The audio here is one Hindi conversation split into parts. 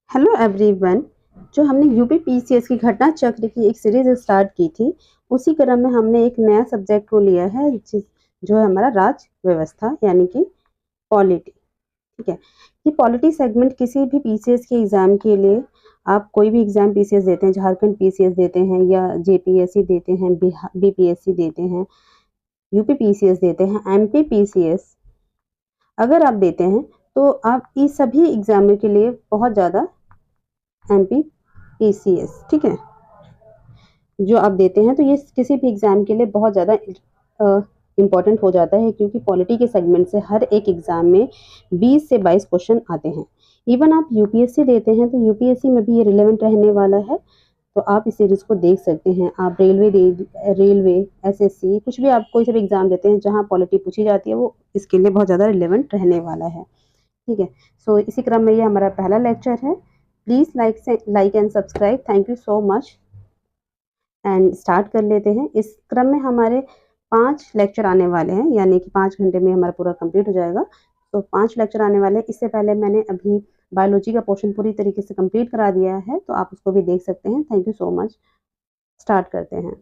Hello everyone. जो हमने यूपी पीसीएस की घटना चक्र की एक सीरीज स्टार्ट की थी, उसी क्रम में हमने एक नया सब्जेक्ट को लिया है जो है हमारा राज व्यवस्था यानी कि पॉलिटी। ठीक है, ये पॉलिटी सेगमेंट किसी भी पीसीएस के एग्जाम के लिए, आप कोई भी एग्जाम पीसीएस देते हैं, झारखंड पीसीएस देते हैं या जेपीएससी देते हैं, बीपीएससी देते हैं, यूपी पीसीएस देते हैं, एमपी पीसीएस अगर आप देते हैं तो आप इस सभी एग्जामों के लिए बहुत ज़्यादा एमपी पीसीएस, ठीक है, जो आप देते हैं तो ये किसी भी एग्जाम के लिए बहुत ज़्यादा इम्पॉर्टेंट हो जाता है, क्योंकि पॉलिटी के सेगमेंट से हर एक एग्जाम में 20 से 22 क्वेश्चन आते हैं। इवन आप यूपीएससी देते हैं तो यूपीएससी में भी ये रिलेवेंट रहने वाला है, तो आप इस सीरीज को देख सकते हैं। आप रेलवे एसएससी कुछ भी आप कोई सा भी एग्जाम देते हैं जहाँ पॉलिटी पूछी जाती है, वो इसके लिए बहुत ज़्यादा रिलेवेंट रहने वाला है। ठीक है, सो इसी क्रम में ये हमारा पहला लेक्चर है। Please like and subscribe. Thank you so much. And start कर लेते हैं। इस क्रम में हमारे 5 लेक्चर आने वाले हैं, यानी कि 5 घंटे में हमारा पूरा कंप्लीट हो जाएगा। तो 5 लेक्चर आने वाले हैं। इससे पहले मैंने अभी बायोलॉजी का पोर्शन पूरी तरीके से कंप्लीट करा दिया है, तो आप उसको भी देख सकते हैं। Thank you so much. Start करते हैं।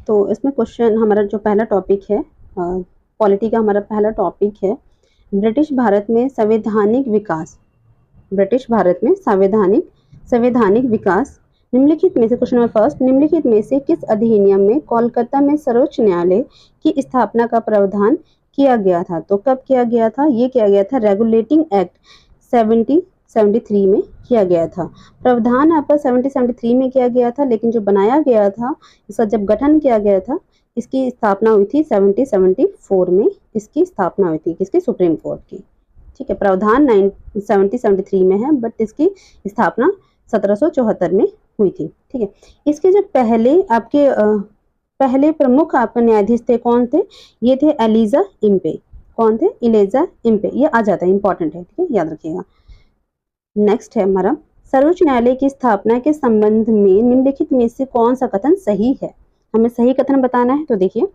तो इसमें क्वेश्चन हमारा जो पहला टॉपिक है, पॉलिटी का हमारा पहला टॉपिक है ब्रिटिश भारत में संवैधानिक विकास। ब्रिटिश भारत में संवैधानिक विकास निम्नलिखित में से, क्वेश्चन नंबर फर्स्ट, निम्नलिखित में से किस अधिनियम में कोलकाता में सर्वोच्च न्यायालय की स्थापना का प्रावधान किया गया था? तो कब किया गया था? ये किया गया था रेगुलेटिंग एक्ट 1773 में किया गया था। प्रावधान आपका 1773 में किया गया था, लेकिन जो बनाया गया था, इसका जब गठन किया गया था, इसकी स्थापना हुई थी 1774 में। इसकी स्थापना हुई थी किसकी? सुप्रीम कोर्ट की। ठीक है, प्रावधान 1773 में है, बट इसकी स्थापना 1774 में हुई थी। ठीक है, इसके जो पहले प्रमुख आपके न्यायाधीश थे, कौन थे? ये थे एलिजा इम्पे। कौन थे? Elijah Impey. ये आ जाता है, इंपॉर्टेंट है, ठीक है, याद रखिएगा। नेक्स्ट है हमारा, सर्वोच्च न्यायालय की स्थापना के संबंध में निम्नलिखित में से कौन सा कथन सही है? हमें सही कथन बताना है। तो देखिए,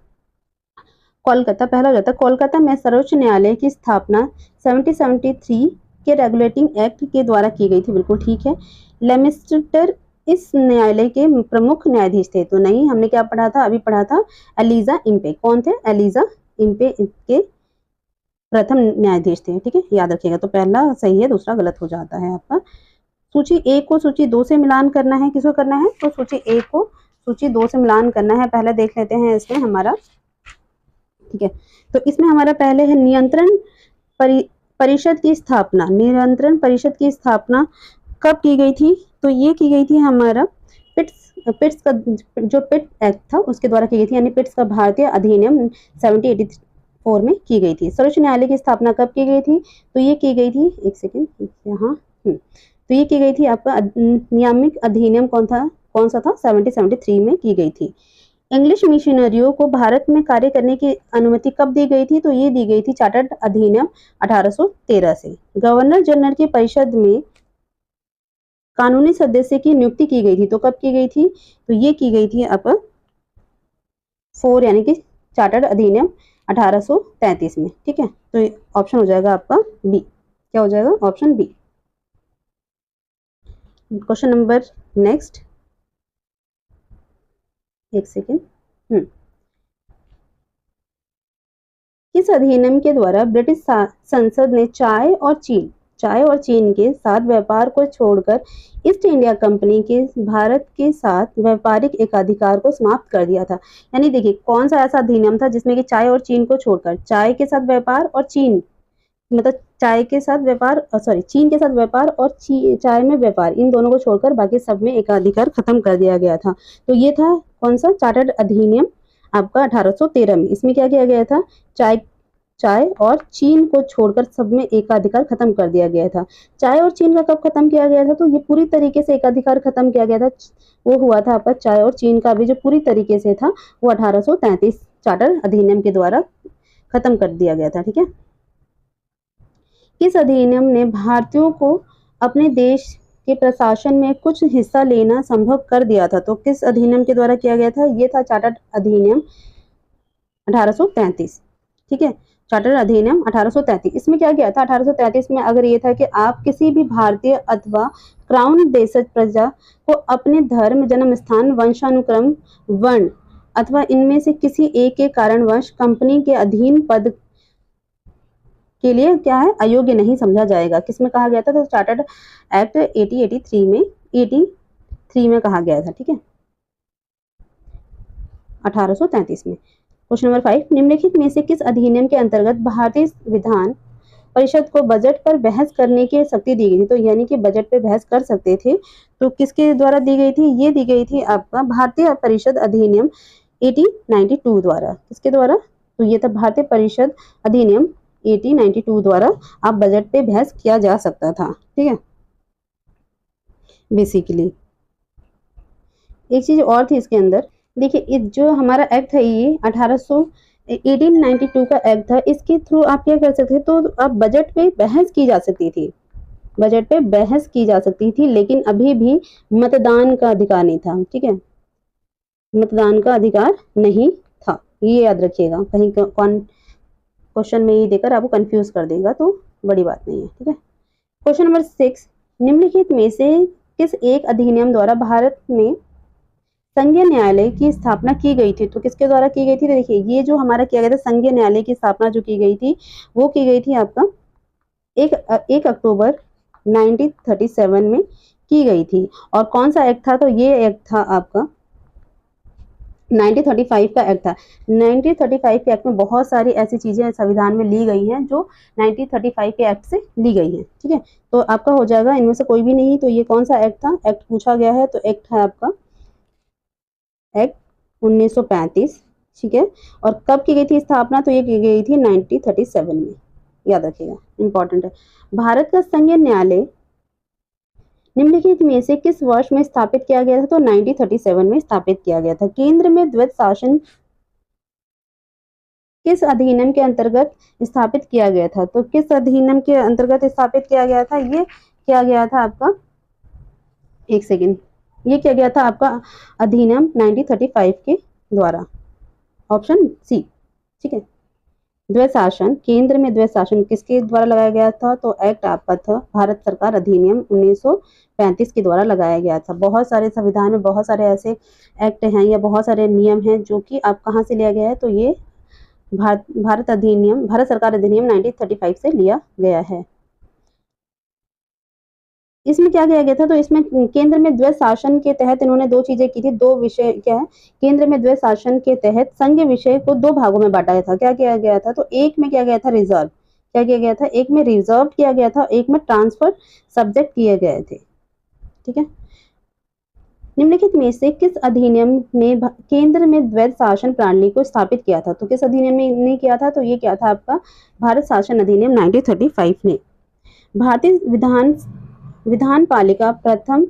कोलकाता पहला हो जाता है, कोलकाता में सर्वोच्च न्यायालय की स्थापना 1773 के रेगुलेटिंग एक्ट के द्वारा की गई थी। बिल्कुल ठीक है। लेमिस्टर इस न्यायालय के प्रमुख न्यायाधीश थे। तो नहीं, हमने क्या पढ़ा था? अभी पढ़ा था एलिजा इम्पे। कौन थे? एलिजा इम्पे के प्रथम न्यायाधीश थे। ठीक है, याद रखिएगा। तो पहला सही है, दूसरा गलत हो जाता है आपका। सूची 1 को सूची 2 से मिलान करना है। किसको करना है? तो सूची 1 को सूची 2 से मिलान करना है। पहले देख लेते हैं इसमें हमारा। ठीक है, तो इसमें हमारा पहले है नियंत्रण परिषद की स्थापना। नियंत्रण परिषद की स्थापना कब की गई थी? तो ये की गई थी हमारा पिट्स का जो पिट एक्ट था उसके द्वारा की गई थी, यानी पिट्स का भारतीय अधिनियम 1784 में की गई थी। सर्वोच्च न्यायालय की स्थापना कब की गई थी? तो ये की गई थी, एक सेकेंड यहाँ, तो ये की गई थी आपका नियामक अधिनियम कौन सा था? 1773 में की गई थी। इंग्लिश मिशनरियों को भारत में कार्य करने की अनुमति कब दी गई थी? तो ये दी गई थी चार्टर्ड अधिनियम 1813 से। गवर्नर जनरल की परिषद में कानूनी सदस्य की नियुक्ति की गई थी। तो कब की गई थी? तो ये की गई थी अब 4 यानी कि चार्टर्ड अधिनियम 1833 में। ठीक है, तो ऑप्शन हो जाएगा आपका बी। क्या हो जाएगा? Option B. Question number next, एक सेकेंड। किस अधिनियम के द्वारा ब्रिटिश संसद ने चाय और चीन के साथ व्यापार को छोड़कर ईस्ट इंडिया कंपनी के भारत के साथ व्यापारिक एकाधिकार को समाप्त कर दिया था? यानी देखिए, कौन सा ऐसा अधिनियम था जिसमें कि चाय और चीन को छोड़कर, चाय के साथ व्यापार और चीन मतलब चाय के साथ व्यापार, चीन के साथ व्यापार और चाय में व्यापार, इन दोनों को छोड़कर बाकी सब में एकाधिकार खत्म कर दिया गया था। तो ये था कौन सा? चार्टर्ड अधिनियम आपका 1813 में। इसमें क्या किया गया था? चाय और चीन को छोड़कर सब में एकाधिकार खत्म कर दिया गया था। चाय और चीन का कब खत्म किया गया था? तो ये पूरी तरीके से एकाधिकार खत्म किया गया था, वो हुआ था आपका चाय और चीन का भी जो पूरी तरीके से था वो 1833 चार्टर अधिनियम के द्वारा खत्म कर दिया गया था। ठीक है, किस अधिनियम ने भारतीयों को अपने देश के प्रशासन में कुछ हिस्सा लेना संभव कर दिया था? तो किस अधिनियम के द्वारा किया गया था? ये था चार्टर्ड अधिनियम 1833। ठीक है, चार्टर अधिनियम 1833। इसमें क्या किया था 1833 में? अगर ये था कि आप किसी भी भारतीय अथवा क्राउन देशज प्रजा को अपने धर्म, जन्म स्थान, वंशानुक्रम, वर्ण अथवा इनमें से किसी एक के कारणवश कंपनी के अधीन पद के लिए क्या है, अयोग्य नहीं समझा जाएगा। किसमें कहा गया था? तो चार्टर्ड एक्ट 1833 में कहा गया था। ठीक है, 1833 में। क्वेश्चन नंबर 5, निम्नलिखित में से किस अधिनियम के अंतर्गत भारतीय विधान परिषद को बजट पर बहस करने की शक्ति दी गई थी? तो यानी कि बजट पे बहस कर सकते थे, तो किसके द्वारा दी गई थी? ये दी गई थी आपका भारतीय परिषद अधिनियम 1892 द्वारा। किसके द्वारा? तो ये था भारतीय परिषद अधिनियम 1892 द्वारा आप बजट पे बहस किया जा सकता था। ठीक है, बेसिकली एक चीज और थी इसके अंदर, देखिए जो हमारा एक्ट है ये 1892 का एक्ट था, इसके थ्रू आप क्या कर सकते थे? तो अब बजट पे बहस की जा सकती थी, बजट पे बहस की जा सकती थी, लेकिन अभी भी मतदान का अधिकार नहीं था। ठीक है, मतदान का अधिकार नहीं था, ये याद रखिएगा। कहीं कौन क्वेश्चन में ये देकर आपको कंफ्यूज कर देगा तो बड़ी बात नहीं है। ठीक है, क्वेश्चन नंबर 6, निम्नलिखित में से किस एक अधिनियम द्वारा भारत में संघीय न्यायालय की स्थापना की गई थी? तो किसके द्वारा की गई थी? देखिए ये जो हमारा किया गया था संघीय न्यायालय की स्थापना जो की गई थी, वो की गई थी आपका 1 अक्टूबर 1937 में की गई थी। और कौन सा एक्ट था? तो ये एक्ट था आपका 1935 का एक्ट था। 1935 के एक्ट में बहुत सारी ऐसी चीजें संविधान में ली गई हैं जो 1935 के एक्ट से ली गई हैं। ठीक है, तो आपका हो जाएगा इनमें से कोई भी नहीं। तो ये कौन सा एक्ट था? एक्ट पूछा गया है तो एक्ट है आपका एक्ट 1935। ठीक है, और कब की गई थी स्थापना? तो ये की गई थी 1937 में, याद रखिएगा, इंपॉर्टेंट है। भारत का संघीय न्यायालय निम्नलिखित में से किस वर्ष में स्थापित किया गया था? तो 1937 में स्थापित किया गया था। केंद्र में द्वैध शासन किस अधिनियम के अंतर्गत स्थापित किया गया था? तो किस अधिनियम के अंतर्गत स्थापित किया गया था? ये किया गया था आपका, एक सेकेंड, ये किया गया था आपका अधिनियम 1935 के द्वारा, ऑप्शन सी। ठीक है, द्वैध शासन, केंद्र में द्वैध शासन किसके द्वारा लगाया गया था? तो एक्ट आपका था भारत सरकार अधिनियम 1935 के द्वारा लगाया गया था। बहुत सारे संविधान में बहुत सारे ऐसे एक्ट हैं या बहुत सारे नियम हैं जो कि आप कहाँ से लिया गया है? तो ये भारत सरकार अधिनियम 1935 से लिया गया है। इसमें क्या किया गया था? तो इसमें केंद्र में द्वैध शासन के तहत इन्होंने दो चीजें की थी, दो विषय क्या है, केंद्र में द्वैध शासन के तहत संघीय विषय को दो भागों में बांटा गया था। क्या किया गया था? तो एक में किया गया था रिजर्व, क्या किया गया था? एक में रिजर्व किया गया था, एक में ट्रांसफर सब्जेक्ट किए गए थे। ठीक है, निम्नलिखित में से किस अधिनियम ने केंद्र में द्वैध शासन प्रणाली को स्थापित किया था? तो किस अधिनियम ने किया था? तो ये क्या था आपका भारत शासन अधिनियम 1935 ने। भारतीय विधान पालिका प्रथम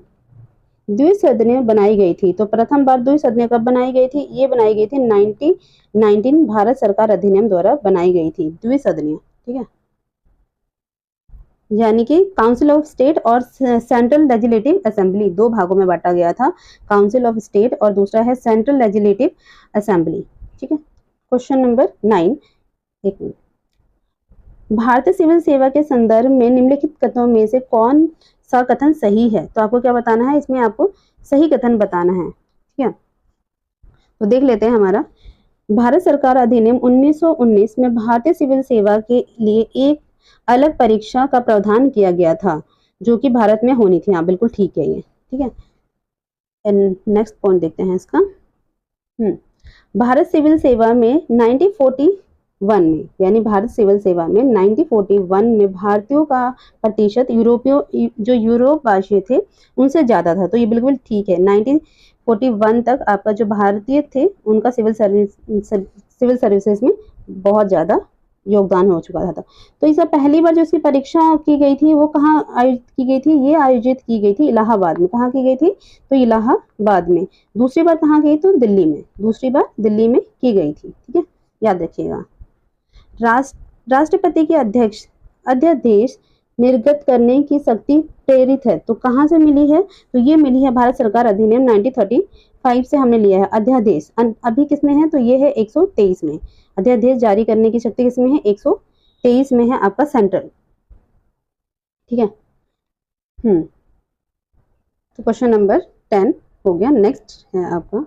द्विसदनीय बनाई गई थी। तो प्रथम बार द्विसदनीय कब बनाई गई थी? ये बनाई गई थी 1919 भारत सरकार अधिनियम द्वारा बनाई गई थी द्विसदनीय। ठीक है, यानी कि काउंसिल ऑफ स्टेट और सेंट्रल लेजिस्लेटिव असेंबली, दो भागों में बांटा गया था, काउंसिल ऑफ स्टेट और दूसरा है सेंट्रल लेजिस्लेटिव असेंबली। ठीक है, क्वेश्चन नंबर 9, एक मिनट, भारतीय सिविल सेवा के संदर्भ में निम्नलिखित कथनों में से कौन सा कथन सही है? तो आपको क्या बताना है? इसमें आपको सही कथन बताना है। ठीक है, तो देख लेते हैं हमारा भारत सरकार अधिनियम 1919 में भारतीय सिविल सेवा के लिए एक अलग परीक्षा का प्रावधान किया गया था जो कि भारत में होनी थी। हाँ बिल्कुल ठीक है ये। ठीक है, नेक्स्ट पॉइंट देखते हैं इसका। भारत सिविल सेवा में 1941 में, यानी भारत सिविल सेवा में 1941 में भारतीयों का प्रतिशत यूरोपियों जो यूरोप वासी थे उनसे ज्यादा था। तो ये बिल्कुल ठीक है, 1941 तक आपका जो भारतीय थे उनका सिविल सर्विसेज में बहुत ज्यादा योगदान हो चुका था। तो इस पहली बार जो इसकी परीक्षा की गई थी वो कहाँ आयोजित की गई थी? ये आयोजित की गई थी इलाहाबाद में। कहाँ की गई थी? तो इलाहाबाद में। दूसरी बार कहाँ गई? तो दिल्ली में, दूसरी बार दिल्ली में की गई थी। ठीक है, याद रखिएगा। राष्ट्रपति के अध्यादेश निर्गत करने की शक्ति प्रेरित है, तो कहाँ से मिली है? तो ये मिली है भारत सरकार अधिनियम 1935 से हमने लिया है अध्यादेश। अभी किसमें है? तो ये है 123 में। अध्यादेश जारी करने की शक्ति किसमें है? 123 में है आपका सेंट्रल। ठीक है। तो क्वेश्चन नंबर 10 हो गया। नेक्स्ट है आपका,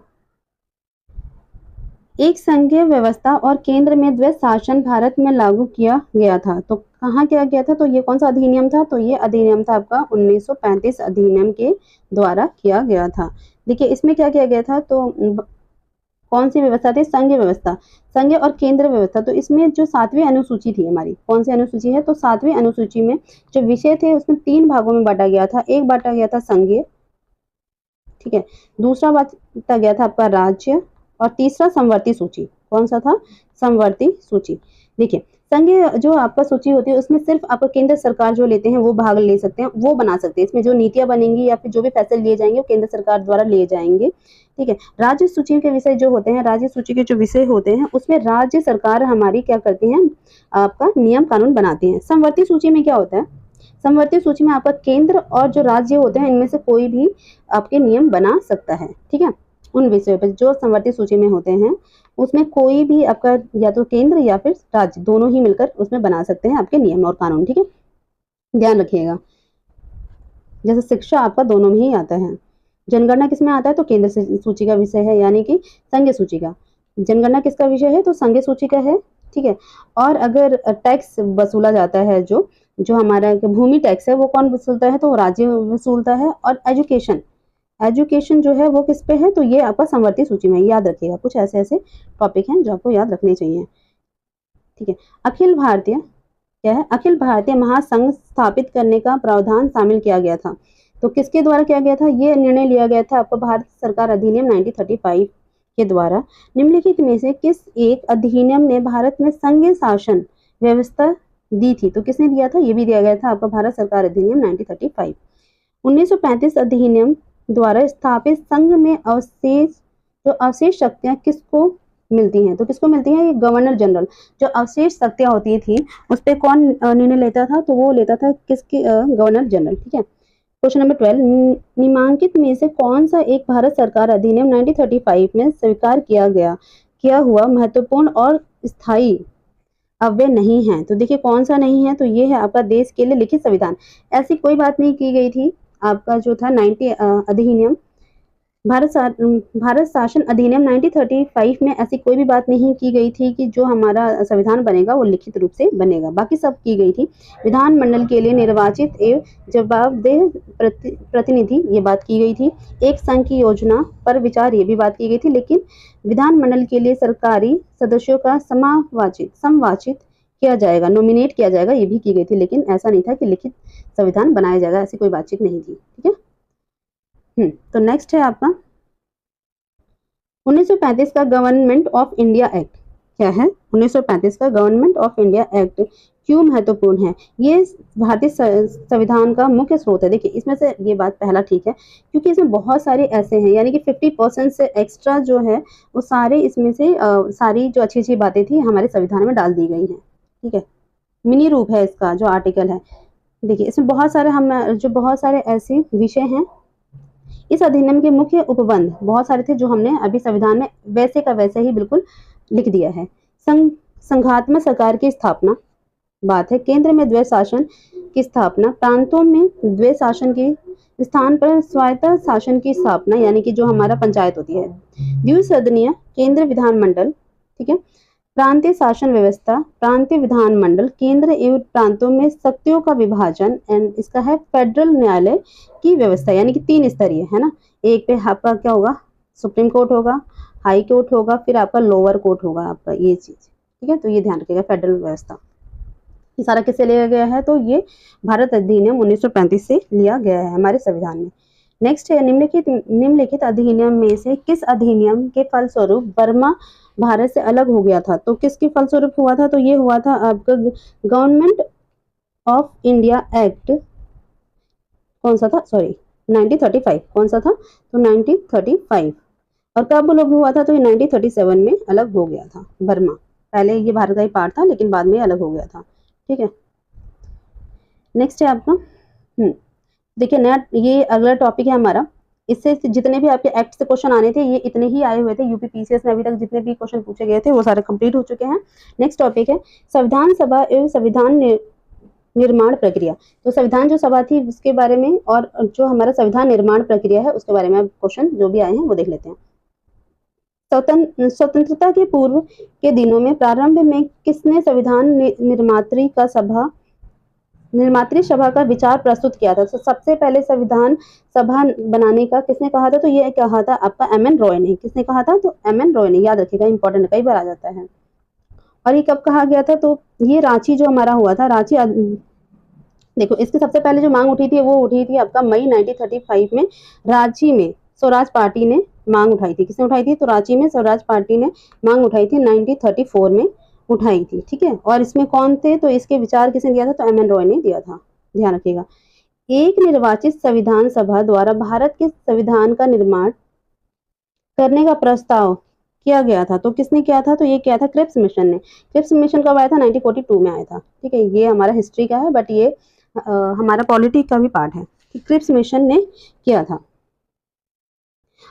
एक संघीय व्यवस्था और केंद्र में द्वैत शासन भारत में लागू किया गया था, तो कहाँ किया गया था? तो ये कौन सा अधिनियम था? तो ये अधिनियम था आपका 1935 अधिनियम के द्वारा किया गया था। देखिए इसमें क्या किया गया था, तो कौन सी व्यवस्था थी? संघीय व्यवस्था, संघीय और केंद्र व्यवस्था। तो इसमें जो 7वीं अनुसूची थी हमारी, कौन सी अनुसूची है? तो 7वीं अनुसूची में जो विषय थे उसमें 3 भागों में बांटा गया था। एक बांटा गया था संघीय, ठीक है, दूसरा बांटा गया था आपका राज्य, और तीसरा समवर्ती सूची। कौन सा था? समवर्ती सूची। देखिए संघीय जो आपका सूची होती है उसमें सिर्फ आपका केंद्र सरकार जो लेते हैं वो भाग ले सकते हैं, वो बना सकते हैं। इसमें जो नीतियां बनेंगी या फिर जो भी फैसले लिए जाएंगे वो केंद्र सरकार द्वारा लिए जाएंगे। ठीक है। राज्य सूची के विषय जो होते हैं, राज्य सूची के जो विषय होते हैं उसमें राज्य सरकार हमारी क्या करती है? आपका नियम कानून बनाती है। समवर्ती सूची में क्या होता है? समवर्ती सूची में आपका केंद्र और जो राज्य होते हैं इनमें से कोई भी आपके नियम बना सकता है। ठीक है। उन विषयों पर जो समवर्ती सूची में होते हैं उसमें कोई भी आपका या तो केंद्र या फिर राज्य दोनों ही मिलकर उसमें बना सकते हैं आपके नियम और कानून। ठीक है, ध्यान रखिएगा। जैसे शिक्षा आपका दोनों में ही आता है। जनगणना किसमें आता है? तो केंद्र सूची का विषय है, यानी कि संघीय सूची का। जनगणना किसका विषय है? तो संघीय सूची का है। ठीक है। और अगर टैक्स वसूला जाता है, जो हमारा भूमि टैक्स है वो कौन वसूलता है? तो राज्य वसूलता है। और एजुकेशन जो है वो किस पे है? तो ये आपका समवर्ती सूची में। याद रखिएगा, कुछ ऐसे ऐसे टॉपिक हैं जो आपको याद रखने चाहिए। ठीक है। अखिल भारतीय क्या है? अखिल भारतीय महासंघ स्थापित करने का प्रावधान शामिल किया गया था, तो किसके द्वारा किया गया था? ये निर्णय लिया गया था आपको भारत सरकार अधिनियम 1935 के द्वारा। निम्नलिखित में से किस एक अधिनियम ने भारत में संघीय शासन व्यवस्था दी थी? तो किसने दिया था? ये भी दिया गया था आपका भारत सरकार अधिनियम 1935। 1935 अधिनियम द्वारा स्थापित संघ में जो अवशेष शक्तियां किसको मिलती हैं? तो किसको मिलती हैं? ये गवर्नर जनरल। जो अवशेष शक्तियां होती थी उस पर कौन निर्णय लेता था? तो वो लेता था किसके? Governor general. ठीक है। क्वेश्चन नंबर 12, निम्नलिखित में से कौन सा एक भारत सरकार अधिनियम 1935 में स्वीकार किया हुआ महत्वपूर्ण और स्थायी अव्यय नहीं है? तो देखिए कौन सा नहीं है? तो ये है आपका देश के लिए लिखित संविधान। ऐसी कोई बात नहीं की गई थी। आपका जो था अधिनियम भारत शासन अधिनियम 1935 में ऐसी कोई भी बात नहीं की गई थी कि जो हमारा संविधान बनेगा वो लिखित रूप से बनेगा। बाकी सब की गई थी। विधानमंडल के लिए निर्वाचित एवं जवाबदेह प्रतिनिधि, ये बात की गई थी। एक संघ की योजना पर विचार, ये भी बात की गई थी। लेकिन विधानमंडल के लिए सरकारी सदस्यों का समवाचित किया जाएगा, नॉमिनेट किया जाएगा, ये भी की गई थी। लेकिन ऐसा नहीं था कि लिखित संविधान बनाया जाएगा, ऐसी कोई बातचीत नहीं थी। ठीक है। तो नेक्स्ट है आपका 1935 का गवर्नमेंट ऑफ इंडिया एक्ट। क्या है? 1935 का गवर्नमेंट ऑफ इंडिया एक्ट क्यों महत्वपूर्ण है? ये भारतीय संविधान का मुख्य स्रोत है। देखिए इसमें से ये बात पहला ठीक है क्योंकि इसमें बहुत सारे ऐसे हैं, यानी कि 50% से एक्स्ट्रा जो है वो सारे इसमें से सारी जो अच्छी अच्छी बातें थी हमारे संविधान में डाल दी गई हैं। ठीक है। मिनी रूप है इसका जो आर्टिकल है। देखिए इसमें बहुत सारे ऐसे विषय हैं। इस अधिनियम के मुख्य उपबंध बहुत सारे थे जो हमने अभी संविधान में वैसे का वैसे ही बिल्कुल लिख दिया है। संघात्मक सरकार की स्थापना बात है, केंद्र में द्वैत शासन की स्थापना, प्रांतों में द्वैत शासन के स्थान पर स्वायत्त शासन की स्थापना, यानी कि जो हमारा पंचायत होती है, द्विसदनीय केंद्र विधानमंडल। ठीक है। प्रांतीय शासन व्यवस्था, प्रांतीय विधानमंडल, केंद्र एवं प्रांतों में शक्तियों का विभाजन, एंड इसका है फेडरल न्यायालय की व्यवस्था, यानी कि 3 स्तरीय है ना। एक पे आपका क्या होगा? सुप्रीम कोर्ट होगा, हाई कोर्ट होगा, फिर आपका लोअर कोर्ट होगा आपका, ये चीज। ठीक है। तो ये ध्यान रखिएगा, फेडरल व्यवस्था। ये सारा किससे लिया गया है? तो ये भारत अधिनियम 1935 से लिया गया है हमारे संविधान में। नेक्स्ट है निम्नलिखित अधिनियम में से किस अधिनियम के फलस्वरूप बर्मा भारत से अलग हो गया था? तो किसके फलस्वरूप हुआ था? तो ये हुआ था आपका गवर्नमेंट ऑफ इंडिया एक्ट। कौन सा था? सॉरी 1935। कौन सा था? तो 1935। और कब अलग हुआ था? तो ये 1937 में अलग हो गया था बर्मा। पहले ये भारत का ही पार्ट था लेकिन बाद में अलग हो गया था। ठीक है। नेक्स्ट है आपका देखिए नया, ये अगला टॉपिक है हमारा। इससे जितने भी आपके एक्ट से क्वेश्चन आने थे ये इतने ही आए हुए थे। यूपीपीसीएस में अभी तक जितने भी क्वेश्चन पूछे गए थे वो सारे कंप्लीट हो चुके हैं। नेक्स्ट टॉपिक है संविधान सभा एवं संविधान निर्माण प्रक्रिया। तो संविधान जो सभा थी उसके बारे में और जो हमारा संविधान निर्माण प्रक्रिया है उसके बारे में क्वेश्चन जो भी आए हैं वो देख लेते हैं। स्वतंत्रता के पूर्व के दिनों में प्रारंभ में किसने संविधान निर्मात्री सभा का विचार प्रस्तुत किया था? तो सबसे पहले संविधान सभा बनाने का किसने कहा था? तो ये कहा था आपका एम.एन. रॉय ने। किसने कहा था? तो एम.एन. रॉय ने। याद रखिएगा, इंपॉर्टेंट कई बार आ जाता है। और ये कब कहा गया था? तो ये रांची जो हमारा हुआ था, रांची देखो इसके सबसे पहले जो मांग उठी थी वो उठी थी आपका मई 1935 में रांची में स्वराज पार्टी ने मांग उठाई थी। किसने उठाई थी? तो रांची में स्वराज पार्टी ने मांग उठाई थी 1934 में उठाई थी। ठीक है, और इसमें कौन थे? तो इसके विचार किसने दिया था? तो एम.एन. रॉय ने दिया था। ध्यान रखिएगा। एक निर्वाचित संविधान सभा द्वारा भारत के संविधान का निर्माण करने का प्रस्ताव किया गया था। तो किसने किया था? तो ये किया था क्रिप्स मिशन ने। क्रिप्स मिशन कब आया था? 1942 में आया था। ठीक है, ये हमारा हिस्ट्री का है बट ये हमारा पॉलिटिक्स का भी पार्ट है कि क्रिप्स मिशन ने किया था।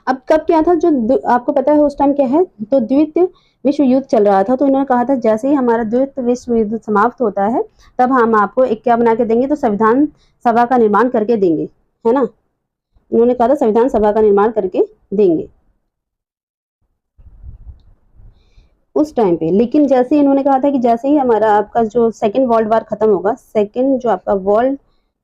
अब कब क्या था? जो आपको पता है उस टाइम क्या है? तो द्वितीय विश्व युद्ध चल रहा था। तो इन्होंने कहा था जैसे ही हमारा द्वितीय विश्व युद्ध समाप्त होता है तब हम आपको एक क्या बना के देंगे? तो संविधान सभा का निर्माण करके देंगे, है ना। इन्होंने कहा था संविधान सभा का निर्माण करके देंगे उस टाइम पे। लेकिन जैसे इन्होंने कहा था कि जैसे ही हमारा आपका जो सेकेंड वर्ल्ड वार खत्म होगा, सेकेंड जो आपका वर्ल्ड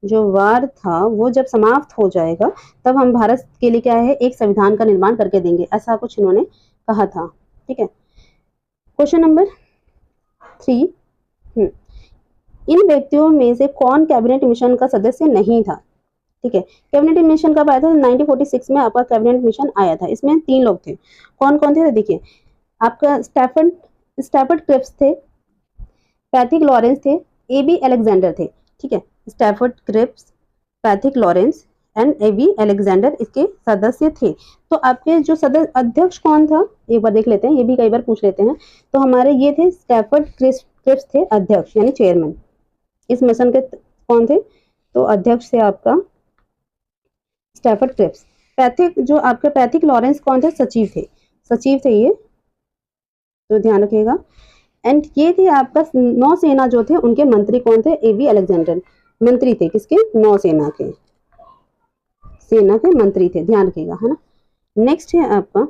जो वार था वो जब समाप्त हो जाएगा तब हम भारत के लिए क्या है? एक संविधान का निर्माण करके देंगे, ऐसा कुछ इन्होंने कहा था। ठीक है, क्वेश्चन नंबर 3। इन व्यक्तियों में से कौन कैबिनेट मिशन का सदस्य नहीं था? ठीक है, कैबिनेट मिशन कब आया था? 1946 में आपका कैबिनेट मिशन आया था। इसमें 3 लोग थे। कौन कौन थे? तो देखिए आपका स्टैफर्ड क्रिप्स थे, पैथिक लॉरेंस थे, ए.बी. अलेक्जेंडर थे। ठीक है, Stafford Cripps, Pethick Lawrence and A B. Alexander इसके सदस्य थे। तो आपके जो सदस्य अध्यक्ष कौन था एक बार देख लेते हैं, ये भी कई बार पूछ लेते हैं। तो हमारे ये थे स्टैफर्ड क्रिप्स थे अध्यक्ष यानी चेयरमैन। इस मिशन के कौन थे? तो अध्यक्ष थे आपका स्टैफर्ड क्रिप्स। पैथिक जो आपके पैथिक लॉरेंस कौन थे? सचिव थे। सचिव थे ये, तो ध्यान रखिएगा। एंड ये थे आपका नौसेना जो थे उनके मंत्री कौन थे? ए.बी. अलेक्जेंडर मंत्री थे। किसके? नौसेना के, सेना के मंत्री थे। ध्यान रखिएगा, है ना। नेक्स्ट है आपका,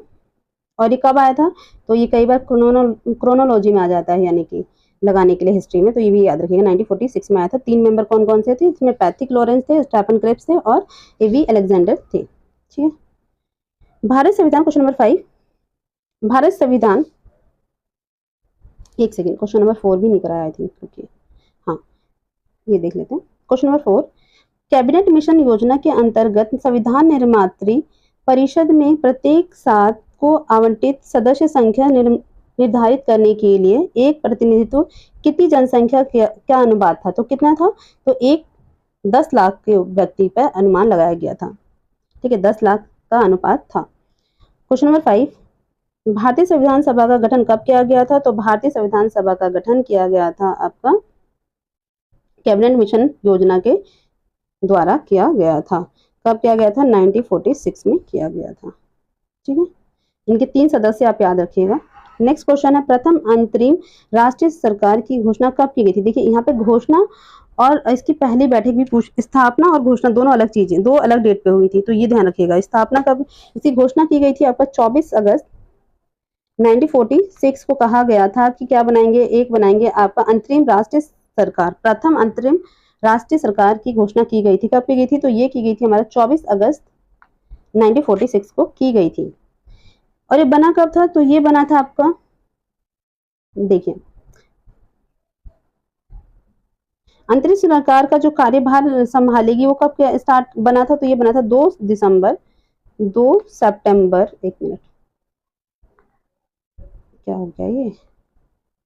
और ये कब आया था? तो ये कई बार क्रोनोलॉजी में आ जाता है यानी कि लगाने के लिए हिस्ट्री में, तो ये भी याद रखिएगा 1946 में आया था। 3 मेंबर कौन कौन से थे? इसमें पैथिक लॉरेंस थे, स्टेफन क्रिप्स थे और ए.बी. अलेक्जेंडर थे। ठीक है, भारत संविधान क्वेश्चन नंबर 5। भारत संविधान, एक सेकेंड, क्वेश्चन नंबर 4 भी नहीं कराया आई थिंक, ओके हाँ ये देख लेते हैं। क्वेश्चन नंबर 4, कैबिनेट मिशन योजना के अंतर्गत संविधान निर्मात्री परिषद में प्रत्येक सात को आवंटित सदस्य संख्या निर्धारित करने के लिए एक प्रतिनिधित्व कितनी जनसंख्या क्या अनुपात था? तो कितना था? तो 10 लाख के व्यक्ति पर अनुमान लगाया गया था। ठीक है, 10 लाख का अनुपात था। क्वेश्चन नंबर 5, भारतीय संविधान सभा का गठन कब किया गया था? तो भारतीय संविधान सभा का गठन किया गया था आपका कैबिनेट मिशन योजना के द्वारा किया गया था। कब किया गया था? 1946 में किया गया था। ठीक है, इनके 3 सदस्य आप याद रखिएगा। नेक्स्ट क्वेश्चन है, प्रथम अंतरिम राष्ट्रीय सरकार की घोषणा कब की गई थी? देखिए यहाँ पे घोषणा और इसकी पहली बैठक भी स्थापना और घोषणा दोनों अलग चीजें, 2 अलग डेट पे हुई थी, तो ये ध्यान रखिएगा। स्थापना कब, इसकी घोषणा की गई थी आपका 24 अगस्त 1946 को कहा गया था कि क्या बनाएंगे? एक बनाएंगे आपका अंतरिम राष्ट्रीय सरकार। प्रथम अंतरिम राष्ट्रीय सरकार की घोषणा की गई थी। कब की गई थी? तो ये की गई थी हमारा 24 अगस्त 1946 को की गई थी। और ये बना कब था? तो ये बना था आपका, देखिए अंतरिम सरकार का जो कार्यभार संभालेगी वो कब स्टार्ट बना था? तो ये बना था 2 सितंबर, एक मिनट क्या हो गया, ये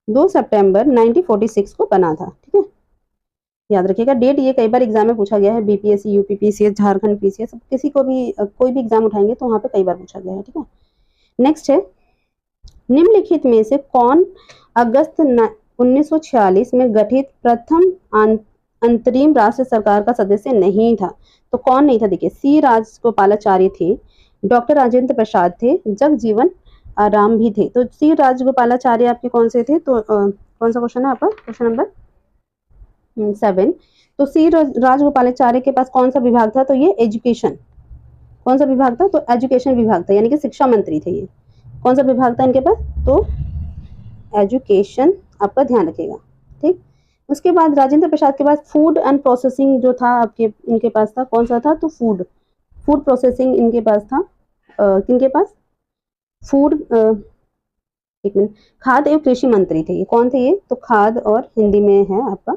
2 सितंबर 1946 को बना था। ठीक है, याद रखिएगा डेट। ये कई बार एग्जाम में पूछा गया है, बीपीएससी, यूपीपीसीएस, झारखंड पीसीएस, किसी को भी कोई भी एग्जाम उठाएंगे तो वहां पे कई बार पूछा गया है। ठीक है, नेक्स्ट है, निम्नलिखित में से कौन अगस्त 1946 में गठित प्रथम अंतरिम राष्ट्र सरकार का सदस्य नहीं था। तो कौन नहीं था? देखिए, सी राजगोपालाचारी थे, डॉक्टर राजेंद्र प्रसाद थे, जगजीवन राम भी थे। तो सी राजगोपालाचारी आपके कौन से थे? तो कौन सा क्वेश्चन है आपका? Question number 7। तो सी राजगोपालाचारी के पास कौन सा विभाग था? तो ये एजुकेशन। कौन सा विभाग था? तो एजुकेशन विभाग था, यानी कि शिक्षा मंत्री थे ये। कौन सा विभाग था इनके पास? तो एजुकेशन, आपका ध्यान रखिएगा, ठीक। उसके बाद राजेंद्र प्रसाद के पास फूड एंड प्रोसेसिंग जो था आपके, इनके पास था, कौन सा था? तो फूड प्रोसेसिंग इनके पास था। किनके पास? फूड, एक मिनट, खाद्य एवं कृषि मंत्री थे ये। कौन थे ये? तो खाद्य, और हिंदी में है आपका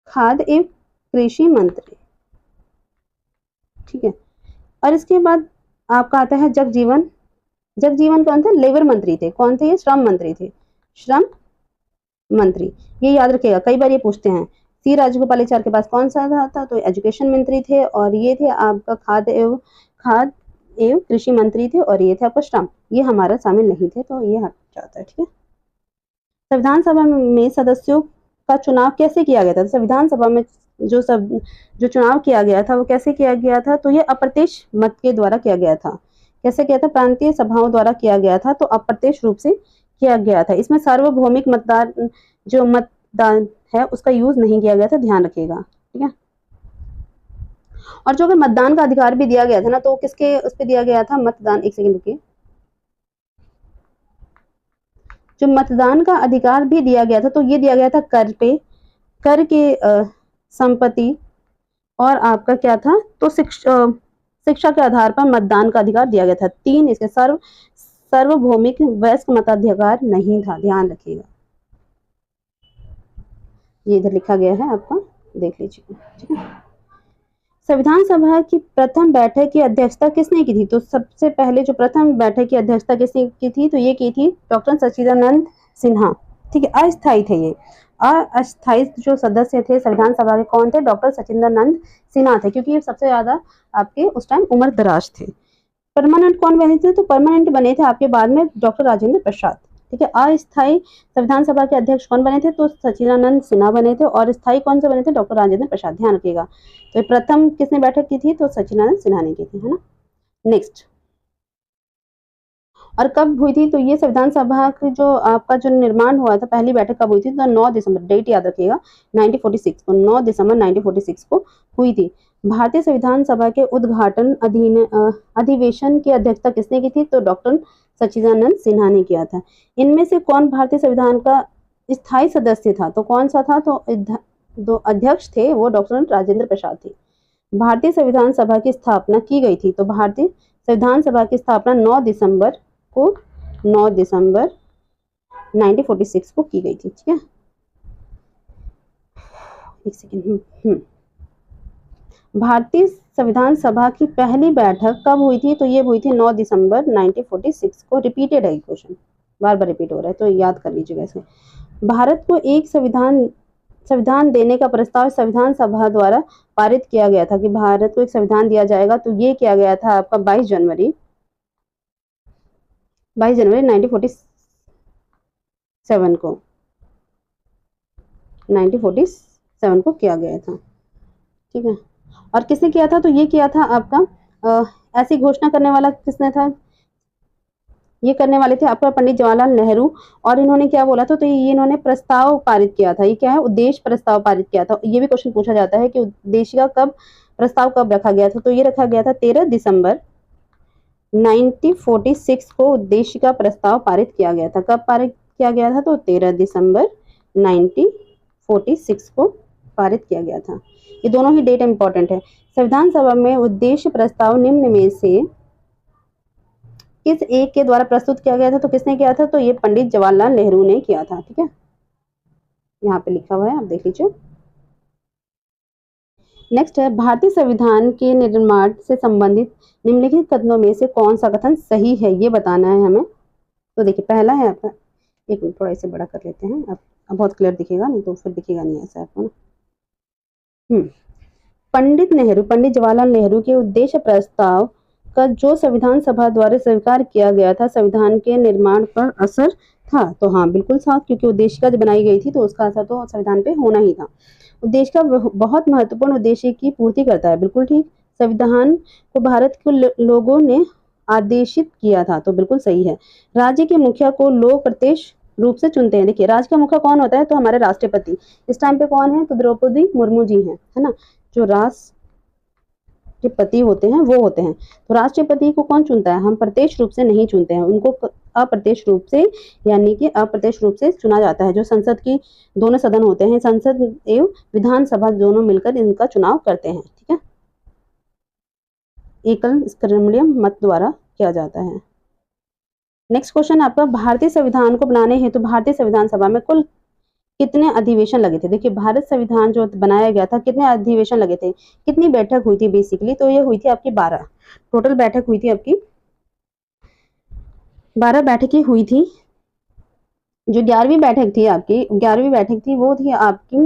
खाद्य एवं कृषि मंत्री, ठीक है। और इसके बाद आपका आता है जगजीवन। जगजीवन कौन थे? लेबर मंत्री थे। कौन थे ये? श्रम मंत्री थे, श्रम मंत्री। ये याद रखिएगा, कई बार ये पूछते हैं। सी राजगोपालाचारी के पास कौन सा था? तो एजुकेशन मंत्री थे, और ये थे आपका खाद्य एवं कृषि मंत्री थे, और ये थे आपका श्रम। ये हमारा शामिल नहीं थे, तो ये हट जाता है, ठीक है। संविधान सभा में सदस्यों का चुनाव कैसे किया गया था? संविधान सभा में जो चुनाव किया गया था वो कैसे किया गया था? तो ये अप्रत्यक्ष मत के द्वारा किया गया था। कैसे किया था? प्रांतीय सभाओं द्वारा किया गया था, तो अप्रत्यक्ष रूप से किया गया था। इसमें सार्वभौमिक मतदान है उसका यूज नहीं किया गया था, ध्यान रखिएगा, ठीक है। और जो अगर मतदान का अधिकार भी दिया गया था ना, तो किसके उस पर दिया गया था? मतदान, एक सेकंड रुकिए, जो मतदान का अधिकार भी दिया गया था, तो ये दिया गया था कर पे, कर के संपत्ति, और आपका क्या था? तो शिक्षा के आधार पर मतदान का अधिकार दिया गया था। 3 इसके सार्वभौमिक वयस्क मताधिकार नहीं था, ध्यान रखिएगा। ये इधर लिखा गया है आपका, देख लीजिए, ठीक है। संविधान सभा की प्रथम बैठक की अध्यक्षता किसने की थी? तो सबसे पहले जो प्रथम बैठक की अध्यक्षता किसने की थी? तो ये की थी डॉक्टर सच्चिदानंद सिन्हा, ठीक है। अस्थायी थे ये, अस्थायी जो सदस्य थे संविधान सभा के, कौन थे? डॉक्टर सच्चिदानंद सिन्हा थे, क्योंकि ये सबसे ज्यादा आपके उस टाइम उम्र दराज थे। परमानेंट कौन बने थे? तो परमानेंट बने थे आपके बाद में डॉक्टर राजेंद्र प्रसाद, ठीक है। अस्थायी संविधान सभा के अध्यक्ष कौन बने थे? तो सच्चिदानंद सिन्हा बने थे, और स्थायी कौन से बने थे? डॉक्टर राजेंद्र प्रसाद, ध्यान रखिएगा। तो प्रथम किसने बैठक की थी? तो सच्चिदानंद सिन्हा ने की थी, है ना। नेक्स्ट, और कब हुई थी? तो ये संविधान सभा की जो आपका जो निर्माण हुआ था, पहली बैठक कब हुई थी? तो 9 दिसंबर, डेट याद रखिएगा, 1946 को, 9 दिसंबर 1946 को हुई थी। भारतीय संविधान सभा के उद्घाटन अधिवेशन की अध्यक्षता किसने की थी? तो डॉक्टर सच्चिदानंद सिन्हा ने किया था। इनमें से कौन भारतीय संविधान का स्थायी सदस्य था? तो कौन सा था? तो दो अध्यक्ष थे, वो डॉक्टर राजेंद्र प्रसाद थे। भारतीय संविधान सभा की स्थापना की गई थी, तो भारतीय संविधान सभा की स्थापना 9 दिसंबर 1946 को की गई थी, ठीक है। एक सेकेंड, भारतीय संविधान सभा की पहली बैठक कब हुई थी? तो ये हुई थी 9 दिसंबर 1946 को। रिपीटेड है क्वेश्चन, बार बार रिपीट हो रहा है, तो याद कर लीजिएगा इसे। भारत को एक संविधान देने का प्रस्ताव संविधान सभा द्वारा पारित किया गया था, कि भारत को एक संविधान दिया जाएगा, तो ये किया गया था आपका 22 जनवरी 1947 को, 1947 को किया गया था, ठीक है। और किसने किया था? तो ये किया था आपका ऐसी घोषणा करने वाला किसने था? ये करने वाले थे आपका पंडित जवाहरलाल नेहरू। और इन्होंने क्या बोला था? तो ये इन्होंने प्रस्ताव पारित किया था। ये क्या है? उद्देश्य प्रस्ताव पारित किया था। ये भी क्वेश्चन पूछा जाता है कि उद्देशिका प्रस्ताव कब रखा गया था? तो ये रखा गया था 13 दिसंबर 1946 को उद्देशिका प्रस्ताव पारित किया गया था। कब पारित किया गया था? तो 13 दिसंबर 1946 को पारित किया गया था। ये दोनों ही डेट इंपॉर्टेंट है। संविधान सभा में उद्देश्य प्रस्ताव निम्न में से किस एक के द्वारा प्रस्तुत किया गया था? तो किसने किया था? तो ये पंडित जवाहरलाल नेहरू ने किया था, ठीक है। यहाँ पे लिखा हुआ है, आप देख लीजिए। नेक्स्ट है, भारतीय संविधान के निर्माण से संबंधित निम्नलिखित कथनों में से कौन सा कथन सही है, ये बताना है हमें। तो देखिए, पहला है आपका, एक मिनट थोड़ा इसे बड़ा कर लेते हैं, अब बहुत क्लियर दिखेगा, नहीं तो फिर दिखेगा नहीं ऐसा आपको ना। पंडित जवाहरलाल नेहरू के उद्देश्य प्रस्ताव का जो संविधान सभा द्वारा स्वीकार किया गया था, संविधान के निर्माण पर असर था, तो हाँ बिल्कुल था, क्योंकि उद्देशिका जब बनाई गई थी तो उसका असर तो संविधान पे होना ही था। उद्देशिका बहुत महत्वपूर्ण उद्देश्य की पूर्ति करता है, बिल्कुल ठीक। संविधान को भारत के लोगों ने आदेशित किया था, तो बिल्कुल सही है। राज्य के मुखिया को लोग प्रत्यक्ष रूप से चुनते हैं। देखिए राज्य का मुखिया कौन होता है, तो हमारे राष्ट्रपति। इस टाइम पे कौन है, तो द्रौपदी मुर्मू जी हैं, है ना, जो राष्ट्रपति होते हैं वो होते हैं। तो राष्ट्रपति को कौन चुनता है, हम प्रत्यक्ष रूप से नहीं चुनते हैं, उनको अप्रत्यक्ष रूप से, यानी कि अप्रत्यक्ष रूप से चुना जाता है। जो संसद की दोनों सदन होते हैं, संसद एवं विधानसभा दोनों मिलकर इनका चुनाव करते हैं, ठीक है। एकल स्क्रीमणीय मत द्वारा किया जाता है। नेक्स्ट क्वेश्चन आपका, भारतीय संविधान को बनाने हेतु भारतीय संविधान सभा में कुल कितने अधिवेशन लगे थे। देखिए भारत संविधान जो बनाया गया था, कितने अधिवेशन लगे थे, कितनी बैठक हुई थी बेसिकली, तो ये हुई थी आपकी 12 टोटल बैठक हुई थी आपकी 12 बैठकें हुई थी। जो 11वीं बैठक थी आपकी, 11वीं बैठक थी वो थी आपकी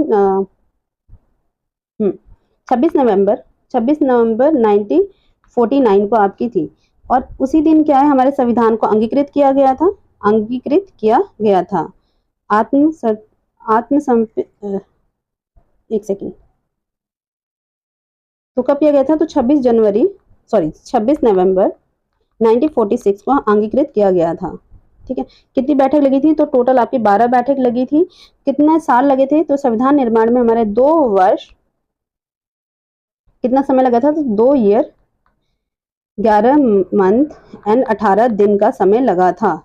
26 नवंबर 1949 को आपकी थी। और उसी दिन क्या है, हमारे संविधान को अंगीकृत किया गया था, अंगीकृत किया गया था। एक सेकेंड, तो कब किया गया था, तो 26 नवंबर 1946 को अंगीकृत किया गया था, ठीक है। कितनी बैठक लगी थी, तो टोटल आपकी 12 बैठक लगी थी। कितने साल लगे थे, तो संविधान निर्माण में हमारे 2 वर्ष, कितना समय लगा था, तो 2 ईयर 11 मंथ एंड 18 दिन का समय लगा था।